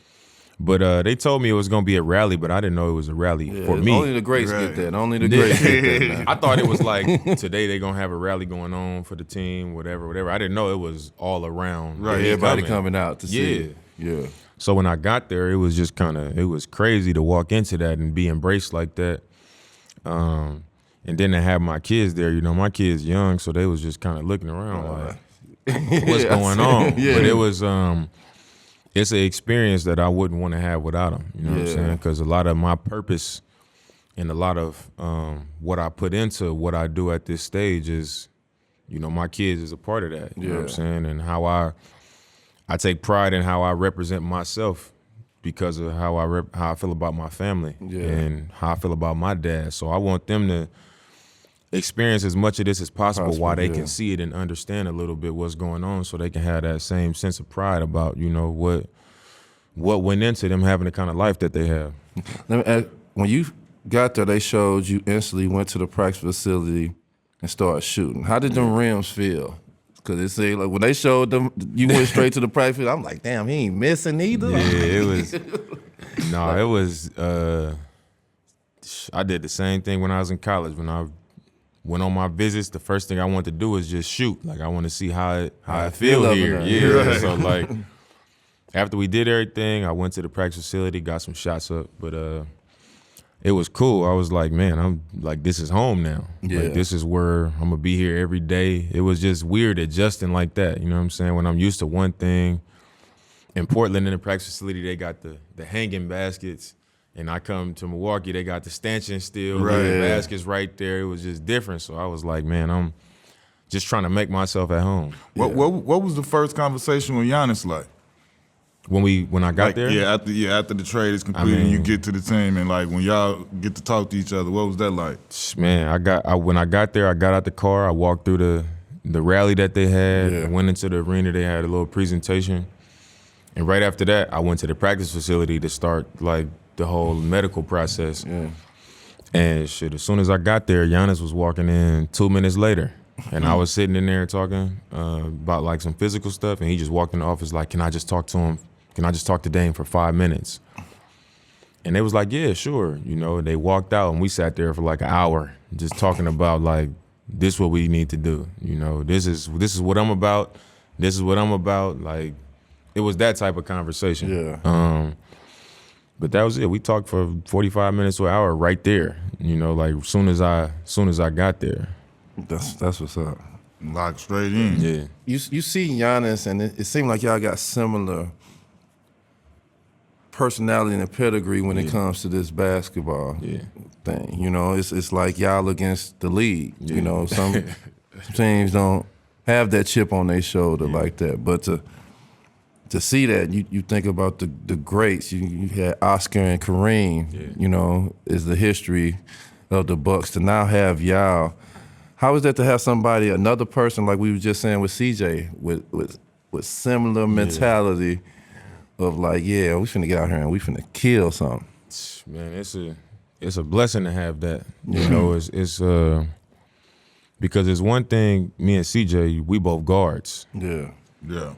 But they told me it was gonna be a rally, but I didn't know it was a rally for me. Only the greats get that. Only the greats get that. Man. I thought it was like today they gonna have a rally going on for the team, whatever. I didn't know it was all around. Right, everybody coming out to see it. Yeah. So when I got there, it was just it was crazy to walk into that and be embraced like that. And then to have my kids there, you know, my kids young, so they was just kind of looking around like, what's going on? But it was, it's an experience that I wouldn't want to have without them. You know what I'm saying? Because a lot of my purpose and a lot of what I put into what I do at this stage is, you know, my kids is a part of that. You know what I'm saying? And how I take pride in how I represent myself because of how I feel about my family and how I feel about my dad. So I want them to experience as much of this as possible while they can see it and understand a little bit what's going on, so they can have that same sense of pride about, you know, what went into them having the kind of life that they have. Let me ask, when you got there, they showed you instantly went to the practice facility and started shooting. How did them rims feel? Because it seemed like when they showed them, you went straight to the practice. I'm like, damn, he ain't missing either. Yeah, it was. No, it was. I did the same thing when I was in college. When I went on my visits, the first thing I wanted to do is just shoot. Like, I want to see how I feel here. Yeah. Right. So like, after we did everything, I went to the practice facility, got some shots up, but it was cool. I was like, man, I'm like, this is home now. Yeah. Like, this is where I'm gonna be here every day. It was just weird adjusting like that. You know what I'm saying? When I'm used to one thing. In Portland, in the practice facility, they got the hanging baskets. And I come to Milwaukee, they got the stanchion still, the baskets right there. It was just different. So I was like, man, I'm just trying to make myself at home. What was the first conversation with Giannis like? When I got there? After the trade is completed and you get to the team and like when y'all get to talk to each other, what was that like? Man, when I got there, I got out the car, I walked through the rally that they had, I went into the arena, they had a little presentation. And right after that, I went to the practice facility to start like the whole medical process. Yeah. And shit, as soon as I got there, Giannis was walking in 2 minutes later. And I was sitting in there talking about like some physical stuff, and he just walked in the office like, can I just talk to him? Can I just talk to Dame for 5 minutes? And they was like, yeah, sure. You know, and they walked out and we sat there for like an hour just talking about like, this is what we need to do. You know, this is what I'm about. This is what I'm about. Like, it was that type of conversation. Yeah. But that was it. We talked for 45 minutes to an hour right there. You know, like as soon as I got there. That's what's up. Locked straight in. Yeah. You see Giannis, and it seemed like y'all got similar personality and pedigree when it comes to this basketball thing. You know, it's like y'all against the league. You know, some teams don't have that chip on their shoulder like that. But to see that, you think about the greats. You had Oscar and Kareem, you know, is the history of the Bucks. To now have y'all, how is that to have somebody, another person, like we were just saying with CJ, with similar mentality of like, yeah, we finna get out here and we finna kill something. Man, it's a blessing to have that. You know, it's because it's one thing, me and CJ, we both guards. Yeah.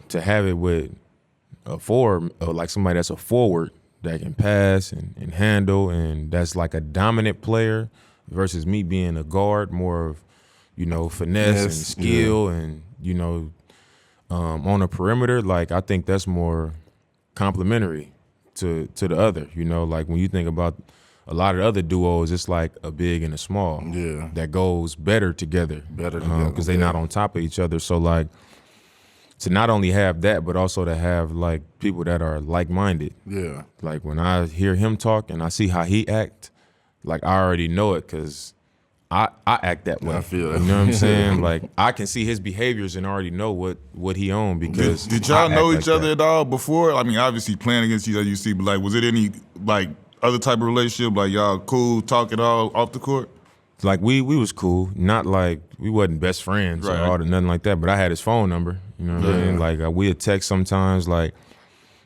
To have it with a forward, like somebody that's a forward that can pass and handle, and that's like a dominant player versus me being a guard, more of, you know, finesse and skill and, you know, on a perimeter, like I think that's more complementary to the other. You know, like when you think about a lot of the other duos, it's like a big and a small that goes better together. Because they're not on top of each other. So like to not only have that, but also to have like people that are like-minded. Yeah. Like when I hear him talk and I see how he act, like I already know it because I act that way. I feel it. You know what I'm saying? Like I can see his behaviors and already know what he on because did y'all know each other that. at all before? I mean, obviously playing against each other, you see, but like, was it any like other type of relationship? Like y'all cool, talking all off the court? Like we was cool, not like we wasn't best friends or all nothing like that. But I had his phone number. You know what I mean? Like we'd text sometimes. Like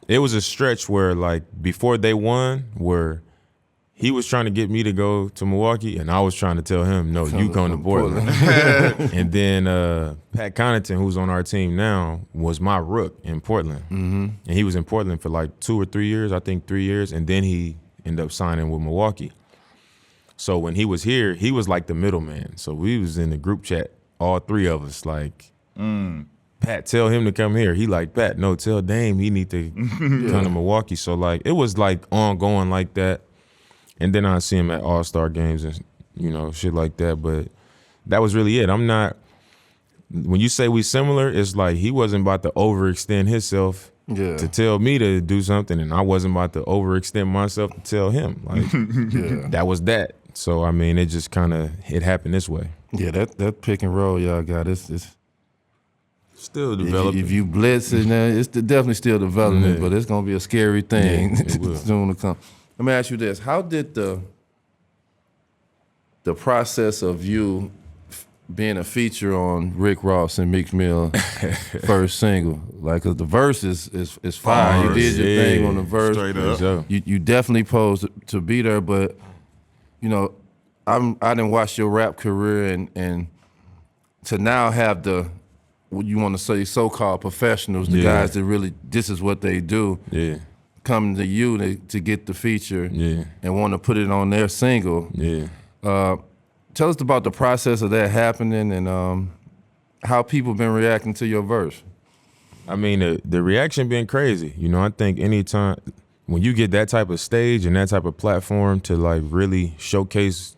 it was a stretch where like before they won, where he was trying to get me to go to Milwaukee, and I was trying to tell him, no, you come to Portland. And then Pat Connaughton, who's on our team now, was my rook in Portland. Mm-hmm. And he was in Portland for like 2 or 3 years, I think 3 years, and then he ended up signing with Milwaukee. So when he was here, he was like the middleman. So we was in the group chat, all three of us, like, Pat, tell him to come here. He like, Pat, no, tell Dame he need to come to Milwaukee. So like it was like ongoing like that. And then I see him at All-Star games and, you know, shit like that. But that was really it. I'm not, when you say we similar, it's like he wasn't about to overextend himself to tell me to do something, and I wasn't about to overextend myself to tell him. Like, that was that. So, I mean, it just kind of, it happened this way. Yeah, that pick and roll y'all got, it's still developing. If you blitz it, it's definitely still developing, but it's going to be a scary thing soon to come. Let me ask you this. How did the process of you being a feature on Rick Ross and Meek Mill first single, like, 'cause the verse is fire. You did your thing on the verse. Straight up. You definitely posed to be there, but, you know, I didn't watch your rap career and to now have the, what you want to say, so-called professionals, the guys that really, this is what they do. Yeah. Coming to you to get the feature and want to put it on their single. Yeah. Tell us about the process of that happening and how people been reacting to your verse. I mean, the reaction been crazy. You know, I think anytime when you get that type of stage and that type of platform to like really showcase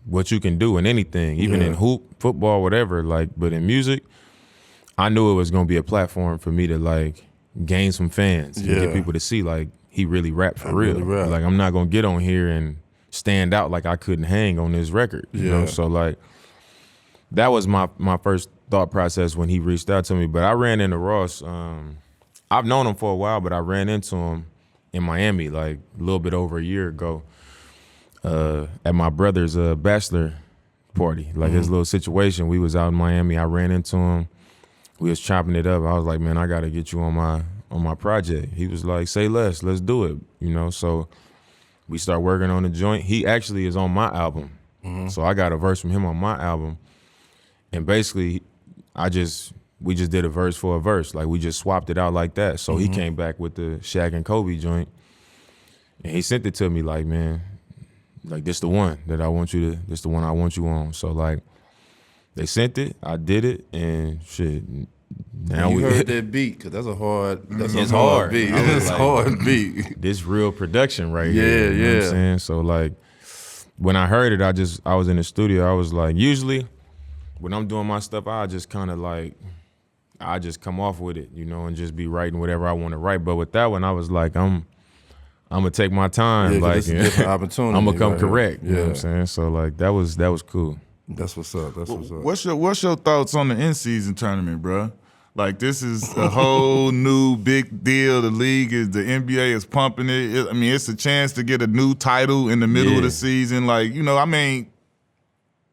what you can do in anything, even in hoop, football, whatever, like, but in music, I knew it was gonna be a platform for me to like gain some fans and get people to see like he really rap for real. Like I'm not gonna get on here and stand out like I couldn't hang on this record. You know, so like that was my first thought process when he reached out to me. But I ran into Ross. I've known him for a while, but I ran into him in Miami like a little bit over a year ago at my brother's bachelor party. Like his little situation. We was out in Miami. I ran into him. We was chopping it up. I was like, man, I gotta get you on my project. He was like, say less, let's do it. You know, so we start working on the joint. He actually is on my album. So I got a verse from him on my album. And basically we just did a verse for a verse. Like we just swapped it out like that. So he came back with the Shaq and Kobe joint. And he sent it to me like, man, like this the one that I want you to, this the one I want you on. So like they sent it, I did it, and shit. Now you we heard that beat, because that's a hard beat. It's like, hard beat. This real production right here. You know what I'm saying? So like when I heard it, I was in the studio. I was like, usually when I'm doing my stuff, I just kind of like, I just come off with it, you know, and just be writing whatever I want to write. But with that one, I was like, I'm gonna take my time. Like it's a different opportunity. I'm gonna come correct. Yeah. You know what I'm saying? So like that was cool. That's what's up. That's what's up. What's your thoughts on the in-season tournament, bro? Like, this is a whole new big deal. The NBA is pumping it. I mean, it's a chance to get a new title in the middle of the season. Like,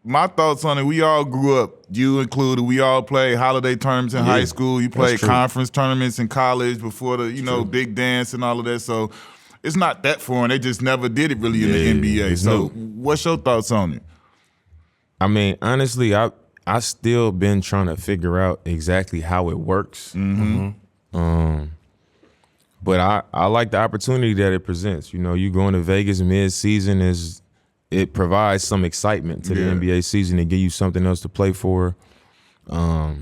my thoughts on it, we all grew up, you included, we all played holiday tournaments in high school. You played conference tournaments in college before the, big dance and all of that. So it's not that foreign. They just never did it really in the NBA. So what's your thoughts on it? I mean, honestly, I still been trying to figure out exactly how it works. But I like the opportunity that it presents. You going to Vegas mid-season it provides some excitement to the NBA season and give you something else to play for. I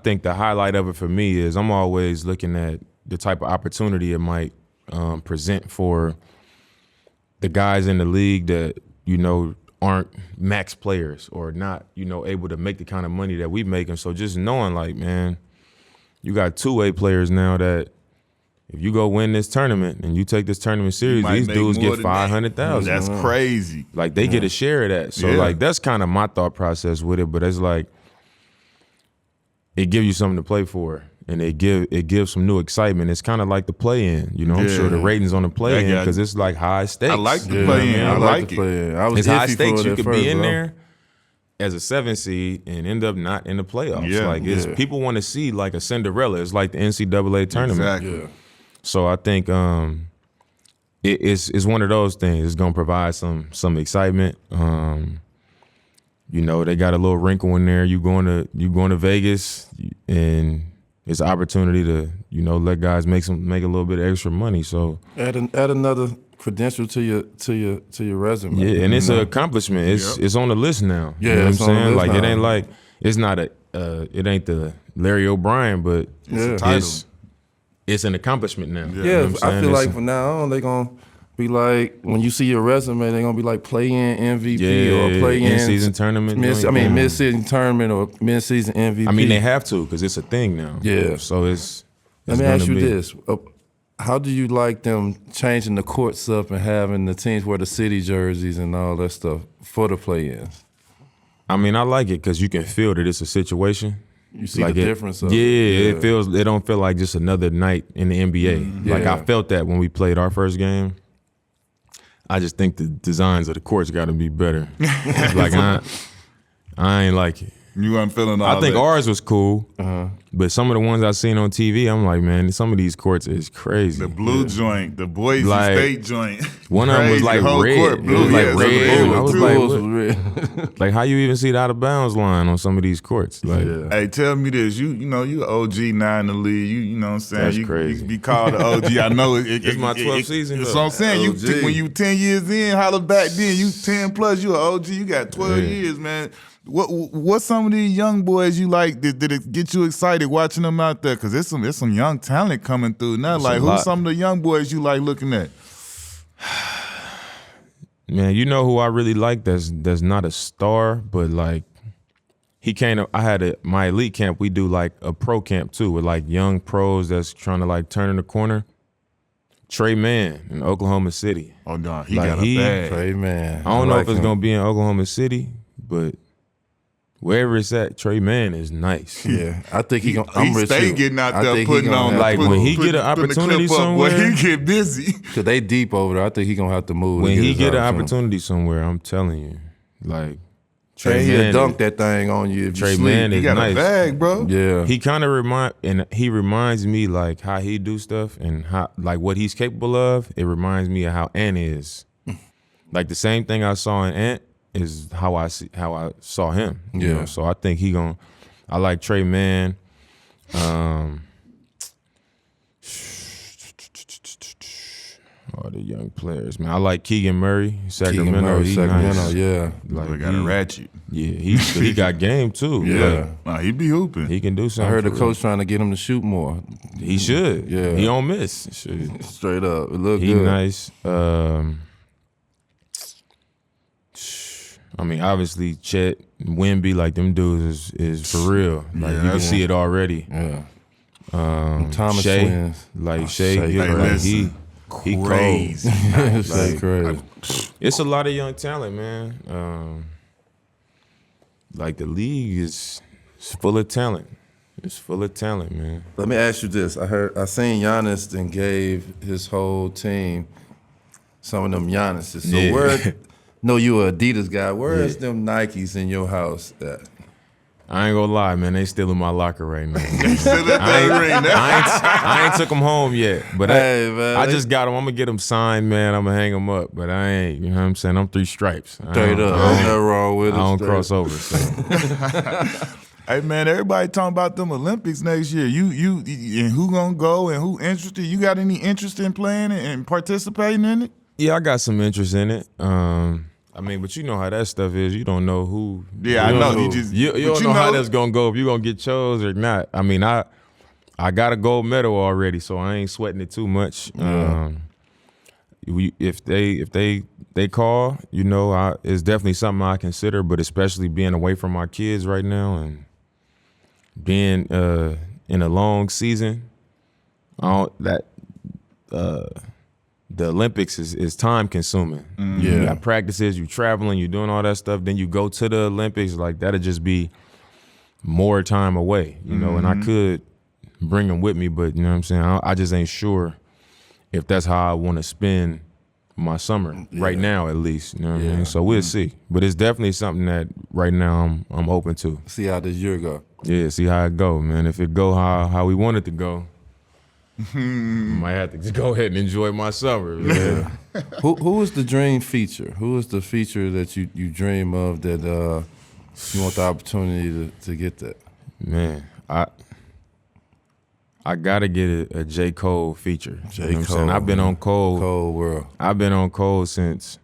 think the highlight of it for me is I'm always looking at the type of opportunity it might present for the guys in the league that, aren't max players or not, able to make the kind of money that we make. And so just knowing, like, man, you got two-way players now that if you go win this tournament and you take this tournament serious, these dudes get $500,000. That's crazy. Like, they get a share of that. So, like, that's kind of my thought process with it. But it's like, it gives you something to play for. And it gives some new excitement. It's kind of like the play-in. I'm sure the ratings on the play-in because it's like high stakes. I like the play-in. I like it. It's high stakes. You could be in there as a 7 seed and end up not in the playoffs. People want to see like a Cinderella. It's like the NCAA tournament. Exactly. Yeah. So I think it's one of those things. It's gonna provide some excitement. They got a little wrinkle in there. You going to Vegas and it's an opportunity to, let guys make a little bit of extra money. So add another credential to your resume. Yeah, and it's an accomplishment. It's on the list now. Yeah, you know what I'm saying? Like, now. it ain't like it's not it ain't the Larry O'Brien, but it's a title. It's an accomplishment now. Yeah, I feel like from now on they're gonna be like, when you see your resume, they're gonna be like play-in MVP or play-in in-season tournament. Mid-season tournament or mid-season MVP. I mean, they have to because it's a thing now. Yeah. So it's Let me ask you this: how do you like them changing the courts up and having the teams wear the city jerseys and all that stuff for the play-ins? I mean, I like it because you can feel that it's a situation. You see the difference of it don't feel like just another night in the NBA. Like, I felt that when we played our first game. I just think the designs of the courts got to be better. Like, I ain't like it. You weren't feeling all that. I think ours was cool, but some of the ones I seen on TV, I'm like, man, some of these courts is crazy. The blue joint, the Boise State joint. One of them was like red. Blue. It was like red. I was like, red. like, how you even see the out of bounds line on some of these courts? Like, hey, tell me this. You OG now in the league. You know what I'm saying? That's you crazy. You can be called an OG. I know it's my 12th season. That's what I'm saying. When you 10 years in, holler back then, you 10 plus, you an OG. You got 12 years, man. What some of these young boys you like? Did it get you excited watching them out there? Because there's some young talent coming through now. Like, who's some of the young boys you like looking at? Man, you know who I really like that's not a star, but like, he came. I had my elite camp. We do like a pro camp too with like young pros that's trying to like turn in the corner. Trey Mann in Oklahoma City. Oh no, he got a bag. Trey Mann. I don't know if it's gonna be in Oklahoma City, but wherever it's at, Trey Mann is nice. Yeah, I think he stay getting out there putting on like when he get an opportunity somewhere. When he get busy, cause they deep over there. I think he gonna have to move. When he get an opportunity somewhere, I'm telling you, like Trey Mann dunk that thing on you. If Trey Mann is he got nice. a bag, bro. Yeah, he kind of reminds me like how he do stuff and how like what he's capable of. It reminds me of how Ant is. Like the same thing I saw in Ant is how I saw him. You know? So I think I like Trey Mann. All the young players, man. I like Keegan Murray, Sacramento. Sacramento, nice. Like he got a ratchet. Yeah, he got game too. Yeah, he be hooping. He can do something. I heard the coach trying to get him to shoot more. He should. Yeah, he don't miss. Straight up, it look good. He nice. I mean, obviously, Chet, Wemby, like them dudes is for real. Like you can see it already. Yeah. Thomas Shea, twins. Like Shea, he crazy. cold. Crazy. It's a lot of young talent, man. like the league is full of talent. It's full of talent, man. Let me ask you this. I seen Giannis then gave his whole team some of them Giannis's. So where, know you a Adidas guy, where is them Nikes in your house at? I ain't gonna lie, man. They still in my locker right now. I I ain't took them home yet, but Hey, man, I just got them. I'm gonna get them signed, man. I'm gonna hang them up, but I ain't. You know what I'm saying? I'm 3 stripes. Straight up. Ain't nothing wrong with it. I don't straight cross up. over. So. Hey man, everybody talking about them Olympics next year. You and who gonna go and who interested? You got any interest in playing it and participating in it? Yeah, I got some interest in it. I mean, but you know how that stuff is. You don't know who. Yeah, I know. You don't know how that's gonna go, if you're gonna get chose or not. I mean, I got a gold medal already, so I ain't sweating it too much. Yeah. If they call, you know, it's definitely something I consider. But especially being away from my kids right now and being in a long season, the Olympics is time consuming. You got practices, you traveling, you doing all that stuff. Then you go to the Olympics, like that'll just be more time away, you know. And I could bring them with me, but you know what I'm saying. I just ain't sure if that's how I want to spend my summer right now, at least. You know what I mean? So we'll see. But it's definitely something that right now I'm open to. See how this year go. Yeah, see how it go, man. If it go how we want it to go. Might have to just go ahead and enjoy my summer. Yeah. Who is the dream feature? Who is the feature that you dream of that you want the opportunity to get that? Man, I gotta get a J. Cole feature. J. You know what I'm Cole, saying? I've been on Cole. Cold world. I've been on Cole since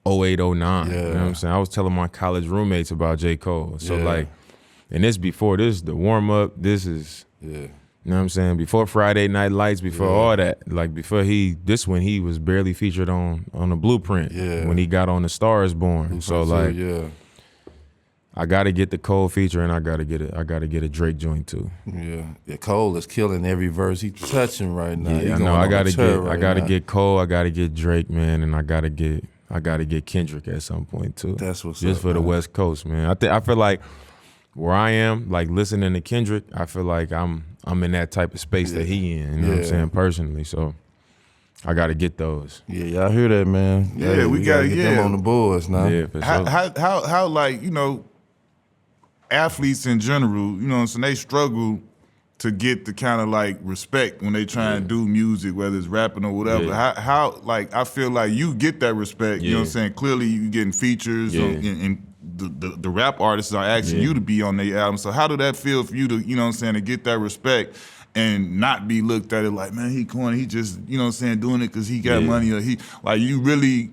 08, 09. Yeah. You know what I'm saying? I was telling my college roommates about J. Cole. So Yeah. like, and this before this, the warm up, this is you know what I'm saying? Before Friday Night Lights, before all that, like before when he was barely featured on the Blueprint. Yeah. When he got on The Star Is Born. So like, I gotta get the Cole feature and I gotta get a Drake joint too. Yeah, Cole is killing every verse he's touching right now. Yeah, I know. I gotta get Cole. I gotta get Drake, man, and I gotta get Kendrick at some point too. That's what's just up, for the man. West Coast, man. I feel like where I am, like listening to Kendrick, I feel like I'm in that type of space that he in. You know what I'm saying, personally. So I gotta get those. Yeah, y'all hear that, man? Yeah, we gotta get them on the boards now. Yeah, for sure. How like, you know, athletes in general, you know what I'm saying, they struggle to get the kind of like respect when they try and do music, whether it's rapping or whatever. Yeah. How like I feel like you get that respect, you know what I'm saying? Clearly you getting features and the rap artists are asking you to be on their album. So how did that feel for you to, you know what I'm saying, to get that respect and not be looked at it like, man, he corny, he just, you know what I'm saying, doing it because he got money, or he, like, you really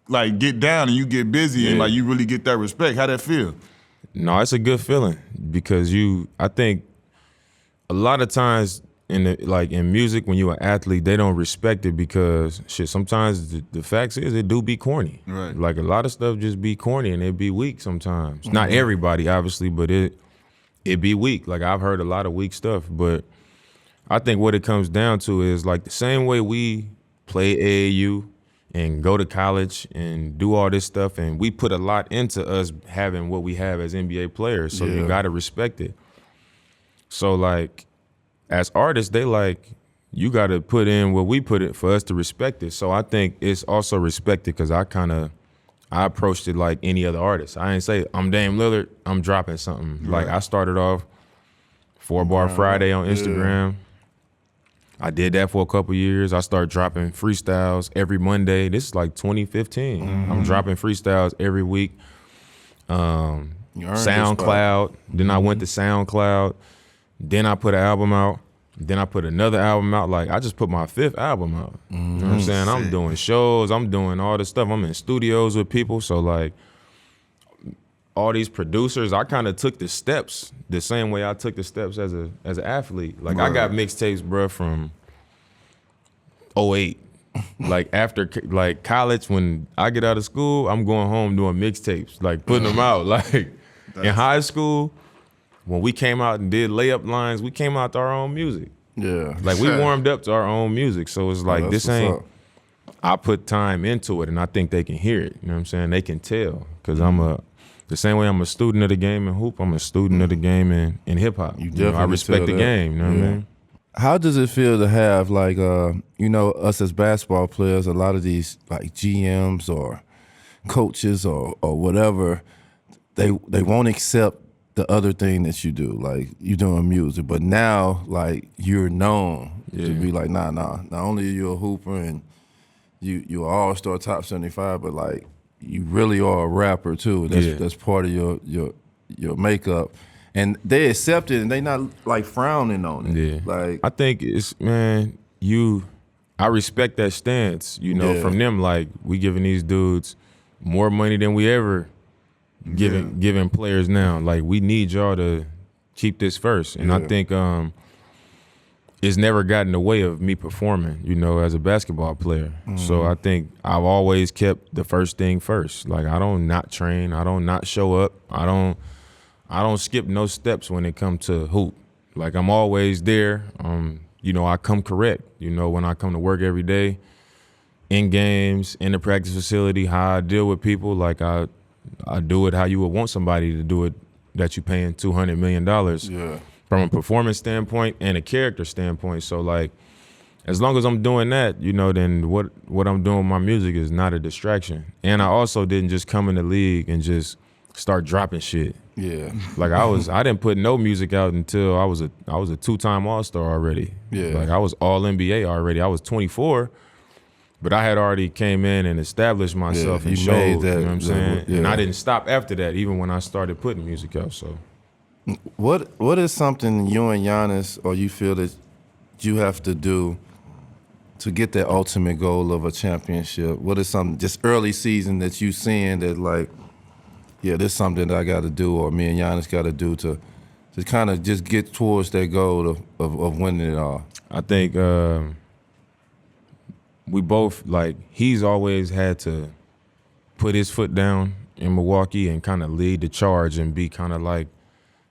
like get down and you get busy and like you really get that respect. How that feel? No, it's a good feeling because I think a lot of times in music, when you're an athlete, they don't respect it because shit, sometimes the facts is it do be corny. Right. Like a lot of stuff just be corny and it be weak sometimes. Not everybody, obviously, but it be weak. Like I've heard a lot of weak stuff, but I think what it comes down to is like the same way we play AAU and go to college and do all this stuff, and we put a lot into us having what we have as NBA players, so you gotta respect it. So like, as artists, they like, you gotta put in what we put in for us to respect it. So I think it's also respected because I approached it like any other artist. I ain't say, I'm Dame Lillard, I'm dropping something. Like I started off 4 Bar Friday on Instagram. I did that for a couple years. I started dropping freestyles every Monday. This is like 2015. I'm dropping freestyles every week. SoundCloud. Then I went to SoundCloud. Then I put an album out. Then I put another album out. Like I just put my 5th album out. You know what I'm saying? I'm doing shows. I'm doing all this stuff. I'm in studios with people. So like all these producers, I kind of took the steps the same way I took the steps as an athlete. Like I got mixtapes, bro, from 08. Like after like college, when I get out of school, I'm going home doing mixtapes, like putting them out. Like in high school, when we came out and did layup lines, we came out to our own music. Yeah. Like we warmed up to our own music. So it's like, this ain't, I put time into it and I think they can hear it. You know what I'm saying? They can tell because the same way I'm a student of the game in hoop, I'm a student of the game in hip hop. You know, definitely I respect feel the that. game. You know what I mean? How does it feel to have like us as basketball players, a lot of these like GMs or coaches or whatever, they won't accept the other thing that you do, like you doing music, but now like you're known to be like, nah. Not only are you a hooper and you're all-star top 75, but like you really are a rapper too. That's part of your makeup. And they accept it and they not like frowning on it. Yeah. Like I think it's, man, I respect that stance, you know, from them. Like, we giving these dudes more money than we ever giving players now. Like, we need y'all to keep this first. And I think it's never gotten in the way of me performing, you know, as a basketball player. So I think I've always kept the first thing first. Like, I don't not train. I don't not show up. I don't skip no steps when it comes to hoop. Like, I'm always there. You know, I come correct. You know, when I come to work every day, in games, in the practice facility, how I deal with people, like I do it how you would want somebody to do it that you're paying $200 million from a performance standpoint and a character standpoint. So, like, as long as I'm doing that, you know, then what I'm doing with my music is not a distraction. And I also didn't just come in the league and just start dropping shit. Yeah. Like, I didn't put no music out until I was a two-time All-Star already. Yeah. Like, I was all NBA already. I was 24, but I had already came in and established myself and you showed, made that, you know what I'm saying? yeah. And I didn't stop after that, even when I started putting music out, so. What is something you and Giannis, or you feel that you have to do to get that ultimate goal of a championship? What is something just early season that you seeing that, like, yeah, this is something that I got to do, or me and Giannis got to do to kind of just get towards that goal of winning it all? I think we both, like, he's always had to put his foot down in Milwaukee and kind of lead the charge and be kind of like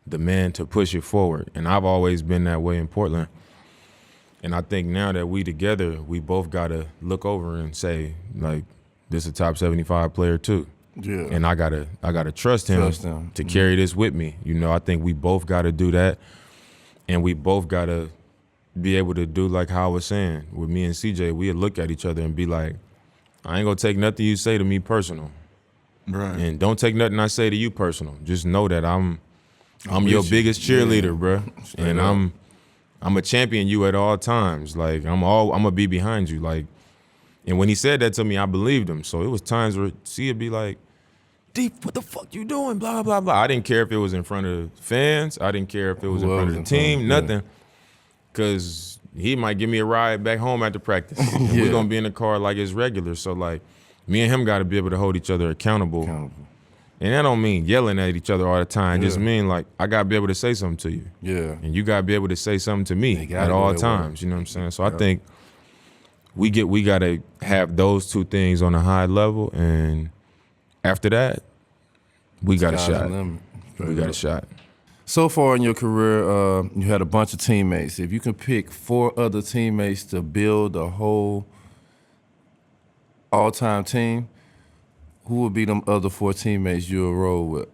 the man to push it forward. And I've always been that way in Portland. And I think now that we together, we both got to look over and say, like, this is a top 75 player too. Yeah. And I gotta trust him to carry this with me. You know, I think we both gotta do that. And we both gotta be able to do, like how I was saying, with me and CJ, we'd look at each other and be like, I ain't gonna take nothing you say to me personal. Right. And don't take nothing I say to you personal. Just know that I'm your biggest cheerleader, bruh. And I'm a champion you at all times. Like, I'm gonna be behind you. Like, and when he said that to me, I believed him. So it was times where he'd be like, Deep, what the fuck you doing? Blah, blah, blah. I didn't care if it was in front of fans. I didn't care if it was in front of the team, nothing. Because he might give me a ride back home after practice. And we're going to be in the car like it's regular. So, like, me and him got to be able to hold each other accountable. And that don't mean yelling at each other all the time. It just mean, like, I got to be able to say something to you. Yeah. And you got to be able to say something to me at all times. You know what I'm saying? So I think we got to have those two things on a high level. And after that, we got a shot. We got a shot. So far in your career, you had a bunch of teammates. If you can pick 4 other teammates to build a whole all-time team, who would be them other 4 teammates you would roll with?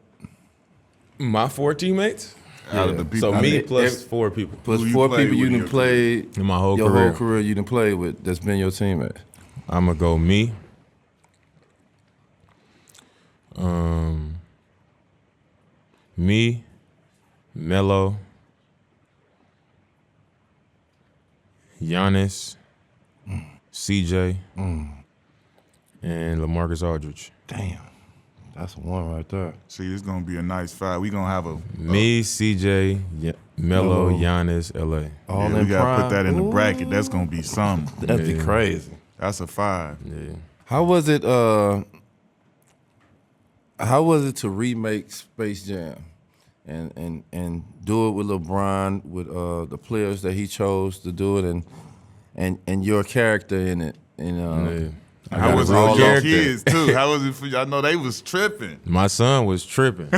My 4 teammates? Out of the people. So me plus 4 people. Plus Who 4 you played people you with in done your played In my whole your career. whole career you done played with that's been your teammates. I'm going to go me. Me, Melo, Giannis, CJ, and LaMarcus Aldridge. Damn. That's one right there. See, it's gonna be a nice fight. We gonna have Me, CJ, Melo, Giannis, LA. All we in gotta prime. put that in the bracket. That's gonna be something. That'd be crazy. That's a 5. Yeah. How was it to remake Space Jam and do it with LeBron, with the players that he chose to do it, and your character in it? And How was it real for your character. kids too? How was it for you? I know they was tripping. My son was tripping.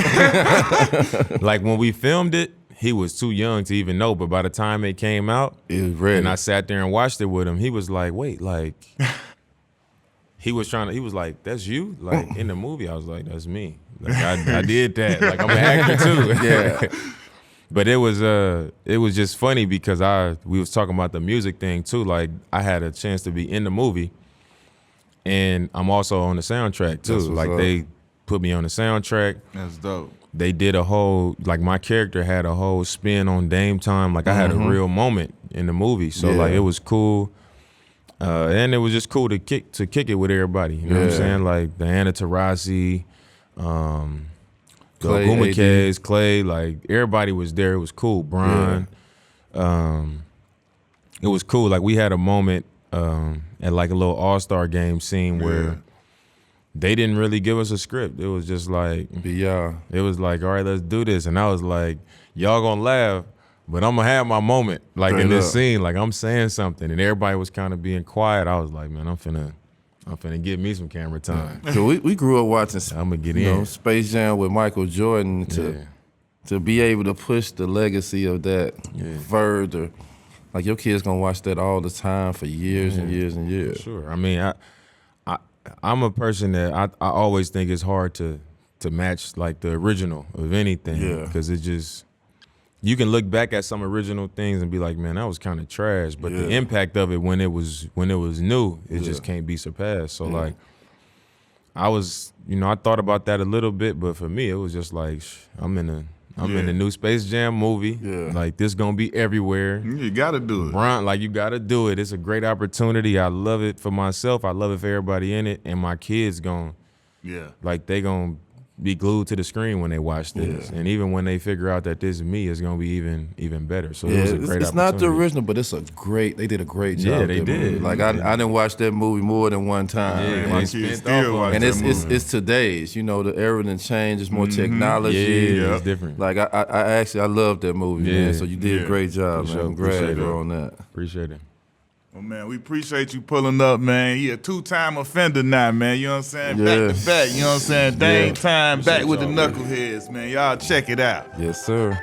Like, when we filmed it, he was too young to even know, but by the time it came out, it was ready. and I sat there and watched it with him, he was like, wait, like, he was like, "That's you?" Like in the movie, I was like, "That's me." Like I did that. Like I'm an actor too. Yeah. But it was just funny because we was talking about the music thing too. Like I had a chance to be in the movie, and I'm also on the soundtrack too. Like they put me on the soundtrack. That's dope. They did a whole, like my character had a whole spin on Dame time. Like I had a real moment in the movie. So like it was cool. And it was just cool to kick it with everybody. You know what I'm saying? Like Diana Taurasi, the Gumakes, Clay, like everybody was there. It was cool. Brian. It was cool. Like we had a moment at like a little all-star game scene where they didn't really give us a script. It was just like, it was like, all right, let's do this. And I was like, y'all gonna laugh, but I'm gonna have my moment. Like in this scene, like I'm saying something, and everybody was kind of being quiet. I was like, man, I'm finna get me some camera time. So we grew up watching. I'm gonna get in. Space Jam with Michael Jordan to be able to push the legacy of that further. Like your kids gonna watch that all the time for years and years and years. Sure. I mean, I'm a person that I always think it's hard to match like the original of anything because it just. You can look back at some original things and be like, man, that was kind of trash. But the impact of it when it was new, it just can't be surpassed. So like, I was, I thought about that a little bit, but for me, it was just like, I'm in the new Space Jam movie. Yeah. Like this gonna be everywhere. You gotta do it. Bron, like you gotta do it. It's a great opportunity. I love it for myself. I love it for everybody in it. And my kids like they gonna be glued to the screen when they watch this, and even when they figure out that this is me, it's gonna be even better. So it was a great opportunity. It's not the original, but they did a great job. Yeah, they did. Movie. Like I didn't watch that movie more than one time. Yeah, my kids still watch and that movie. it's today's. The era done changed. It's more technology. Yeah, it's different. Like I love that movie, man. So you did a great job, man. I'm glad you're on that. Appreciate it. Well, man, we appreciate you pulling up, man. He a two-time offender now, man. You know what I'm saying? Back to back, you know what I'm saying? Dame time back with the Knuckleheads, man. Y'all check it out. Yes, sir.